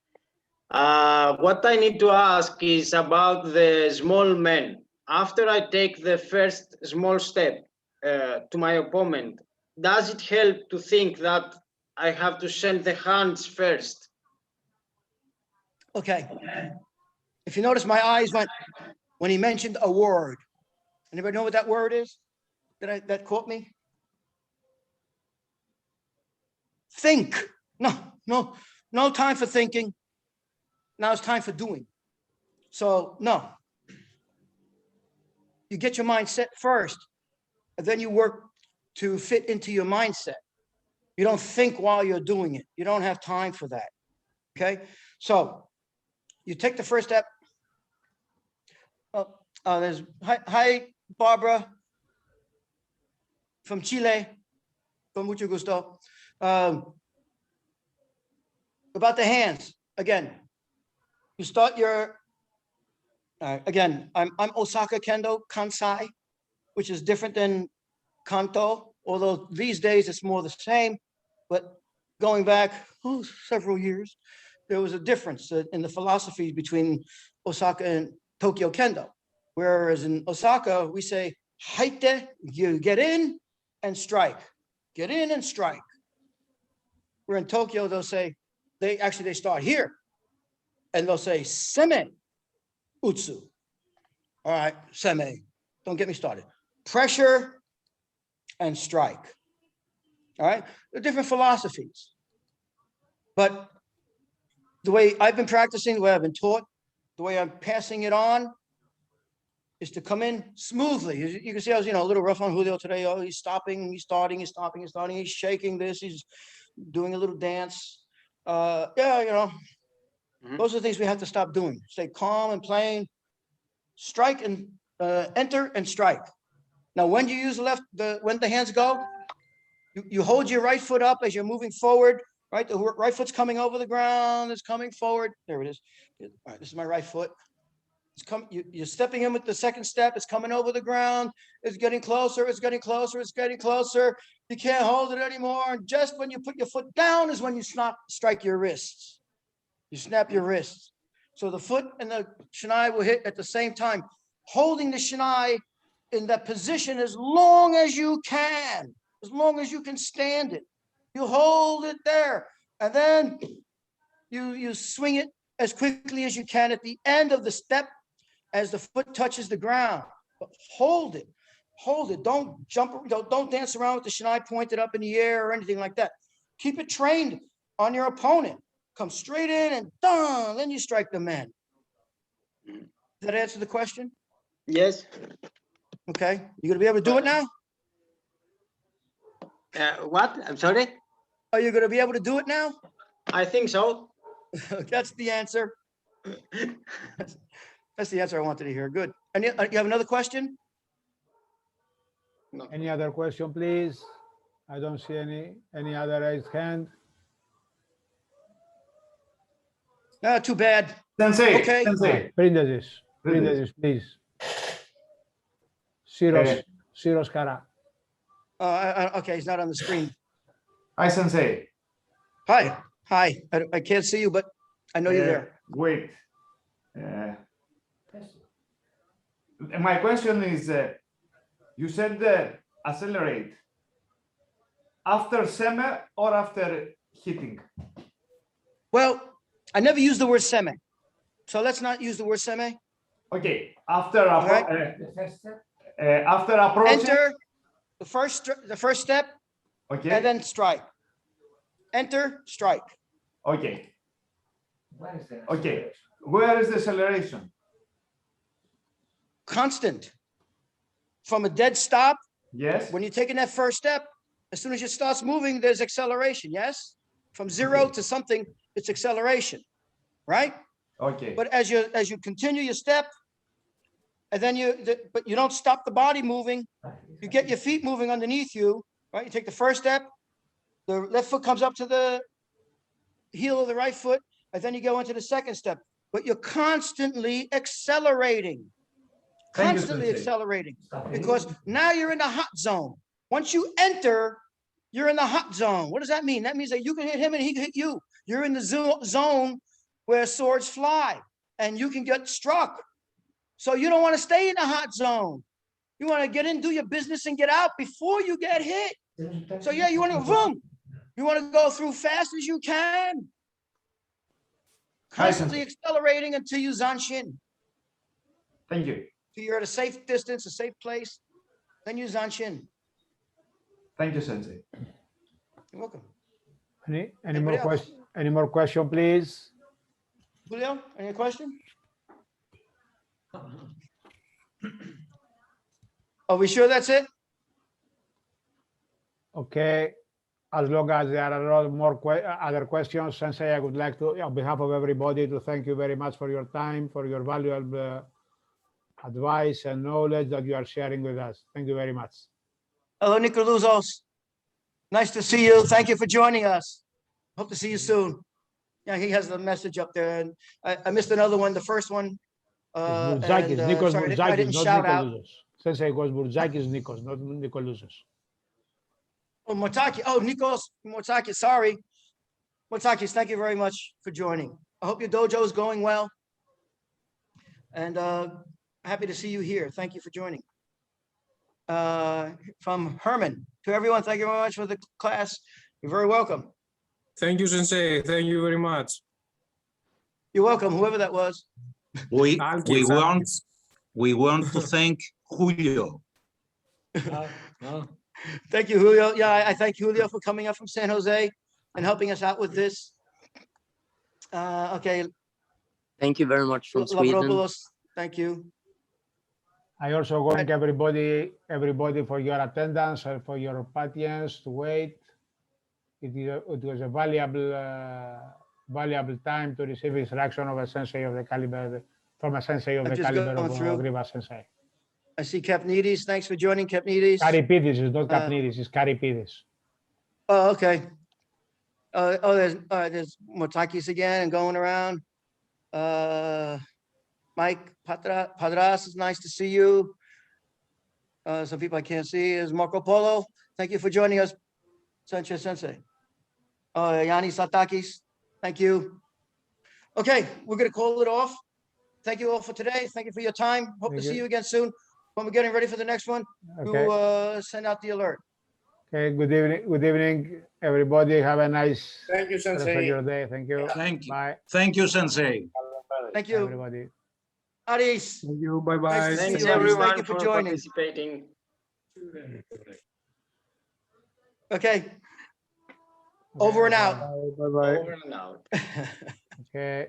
[SPEAKER 6] What I need to ask is about the small men. After I take the first small step to my opponent, does it help to think that I have to send the hands first?
[SPEAKER 1] Okay. If you notice, my eyes went when he mentioned a word. Anybody know what that word is? That caught me? Think. No time for thinking. Now it's time for doing. So no. You get your mindset first, and then you work to fit into your mindset. You don't think while you're doing it. You don't have time for that. Okay? So you take the first step. There's hi Barbara from Chile. Con mucho gusto. About the hands again. You start your. Again, I'm Osaka Kendo Kansai, which is different than Kanto. Although these days it's more the same, but going back several years, there was a difference in the philosophy between Osaka and Tokyo Kendo. Whereas in Osaka, we say, haite, you get in and strike. Get in and strike. Where in Tokyo, they'll say, they start here. And they'll say, seme, utsu. All right, seme. Don't get me started. Pressure and strike. All right, they're different philosophies. But the way I've been practicing, the way I've been taught, the way I'm passing it on is to come in smoothly. You can see I was, a little rough on Julio today. Oh, he's stopping, he's starting, he's stopping, he's starting. He's shaking this, he's doing a little dance. Those are the things we have to stop doing. Stay calm and plain. Strike and enter and strike. Now, when you use the left, when the hands go, you hold your right foot up as you're moving forward, right? The right foot's coming over the ground, it's coming forward. There it is. All right, this is my right foot. You're stepping in with the second step. It's coming over the ground. It's getting closer. It's getting closer. It's getting closer. You can't hold it anymore. And just when you put your foot down is when you strike your wrists. You snap your wrists. So the foot and the shinai will hit at the same time, holding the shinai in that position as long as you can stand it. You hold it there, and then you swing it as quickly as you can at the end of the step as the foot touches the ground. But hold it. Don't jump, don't dance around with the shinai pointed up in the air or anything like that. Keep it trained on your opponent. Come straight in and done, then you strike the man. Does that answer the question?
[SPEAKER 6] Yes.
[SPEAKER 1] Okay, you gonna be able to do it now?
[SPEAKER 6] What? I'm sorry?
[SPEAKER 1] Are you gonna be able to do it now?
[SPEAKER 6] I think so.
[SPEAKER 1] That's the answer. That's the answer I wanted to hear. Good. And you have another question?
[SPEAKER 6] No.
[SPEAKER 2] Any other question, please? I don't see any other raised hand.
[SPEAKER 1] Too bad.
[SPEAKER 7] Sensei,
[SPEAKER 1] Okay.
[SPEAKER 7] Sensei.
[SPEAKER 2] Príndesis, please. Siros Kara.
[SPEAKER 1] Okay, he's not on the screen.
[SPEAKER 7] Hi, Sensei.
[SPEAKER 1] Hi. I can't see you, but I know you're there.
[SPEAKER 7] Wait. My question is, you said accelerate after seme or after hitting?
[SPEAKER 1] Well, I never used the word seme. So let's not use the word seme.
[SPEAKER 7] Okay, after
[SPEAKER 1] All right.
[SPEAKER 7] after approaching.
[SPEAKER 1] Enter The first step,
[SPEAKER 7] Okay.
[SPEAKER 1] and then strike. Enter, strike.
[SPEAKER 7] Okay. Okay. Where is the acceleration?
[SPEAKER 1] Constant. From a dead stop,
[SPEAKER 7] Yes.
[SPEAKER 1] when you're taking that first step, as soon as it starts moving, there's acceleration, yes? From zero
[SPEAKER 7] Okay.
[SPEAKER 1] to something, it's acceleration, right?
[SPEAKER 7] Okay.
[SPEAKER 1] But as you continue your step, and then but you don't stop the body moving, you get your feet moving underneath you, right? You take the first step, the left foot comes up to the heel of the right foot, and then you go into the second step. But you're constantly accelerating.
[SPEAKER 7] Thank you,
[SPEAKER 1] Constantly
[SPEAKER 7] Sensei.
[SPEAKER 1] accelerating, because now you're in the hot zone. Once you enter, you're in the hot zone. What does that mean? That means that you can hit him and he can hit you. You're in the zone where swords fly and you can get struck. So you don't want to stay in the hot zone. You want to get in, do your business and get out before you get hit. So yeah, you want to boom. You want to go through fast as you can. Constantly accelerating until you zanshin.
[SPEAKER 7] Thank you.
[SPEAKER 1] So you're at a safe distance, a safe place. Then you zanshin.
[SPEAKER 7] Thank you, Sensei.
[SPEAKER 1] You're welcome.
[SPEAKER 2] Any
[SPEAKER 1] Anybody
[SPEAKER 2] more
[SPEAKER 1] else?
[SPEAKER 2] questions? Any more question, please?
[SPEAKER 1] Julio, any question? Are we sure that's it?
[SPEAKER 2] Okay. As long as there are a lot more other questions, Sensei, I would like to, on behalf of everybody, to thank you very much for your time, for your valuable advice and knowledge that you are sharing with us. Thank you very much.
[SPEAKER 1] Hello, Nicoluzos. Nice to see you. Thank you for joining us. Hope to see you soon. Yeah, he has the message up there. And I missed another one, the first one.
[SPEAKER 2] Burtzakis, Nikos
[SPEAKER 1] sorry, I
[SPEAKER 2] Burtzakis,
[SPEAKER 1] didn't
[SPEAKER 2] not
[SPEAKER 1] shout out.
[SPEAKER 2] Nicoluzos. Sensei was Burtzakis Nikos, not Nicoluzos.
[SPEAKER 1] Oh, Motaki. Oh, Nikos Motaki. Sorry. Motakis, thank you very much for joining. I hope your dojo is going well. And happy to see you here. Thank you for joining. From Herman, to everyone, thank you very much for the class. You're very welcome.
[SPEAKER 3] Thank you, Sensei. Thank you very much.
[SPEAKER 1] You're welcome, whoever that was.
[SPEAKER 8] We
[SPEAKER 3] Thank you.
[SPEAKER 8] want to thank Julio.
[SPEAKER 1] Thank you, Julio. Yeah, I thank Julio for coming up from San Jose and helping us out with this. Okay,
[SPEAKER 9] Thank you very much from Sweden.
[SPEAKER 1] Lavropoulos, thank you.
[SPEAKER 2] I also thank everybody for your attendance and for your patience to wait. It was a valuable time to receive instruction of a sensei of the caliber, from a sensei of
[SPEAKER 1] I'm
[SPEAKER 2] the
[SPEAKER 1] just
[SPEAKER 2] caliber
[SPEAKER 1] going
[SPEAKER 2] of
[SPEAKER 1] through.
[SPEAKER 2] Grivas Sensei.
[SPEAKER 1] I see Kapnidis. Thanks for joining, Kapnidis.
[SPEAKER 2] Karipidis is not Kapnidis, it's Karipidis.
[SPEAKER 1] Oh, okay. There's Motakis again and going around. Mike Padras, it's nice to see you. Some people I can't see is Marco Polo. Thank you for joining us, Sanchez Sensei. Yanni Satakis, thank you. Okay, we're gonna call it off. Thank you all for today. Thank you for your time. Hope to see you again soon. When we're getting ready for the next one,
[SPEAKER 2] Okay.
[SPEAKER 1] we'll send out the alert.
[SPEAKER 2] Okay, good evening, everybody. Have a nice
[SPEAKER 10] Thank you,
[SPEAKER 2] rest of
[SPEAKER 10] Sensei.
[SPEAKER 2] your day. Thank you.
[SPEAKER 8] Thank you.
[SPEAKER 2] Bye,
[SPEAKER 8] Thank you, Sensei.
[SPEAKER 1] Thank you.
[SPEAKER 2] everybody.
[SPEAKER 1] Adios.
[SPEAKER 3] Thank you. Bye-bye.
[SPEAKER 1] Nice to see
[SPEAKER 6] Thanks
[SPEAKER 1] you, Aris.
[SPEAKER 6] everyone
[SPEAKER 1] Thank you for
[SPEAKER 6] for
[SPEAKER 1] joining.
[SPEAKER 6] participating.
[SPEAKER 1] Okay. Over and out.
[SPEAKER 2] Bye-bye.
[SPEAKER 6] Over and out.
[SPEAKER 2] Okay.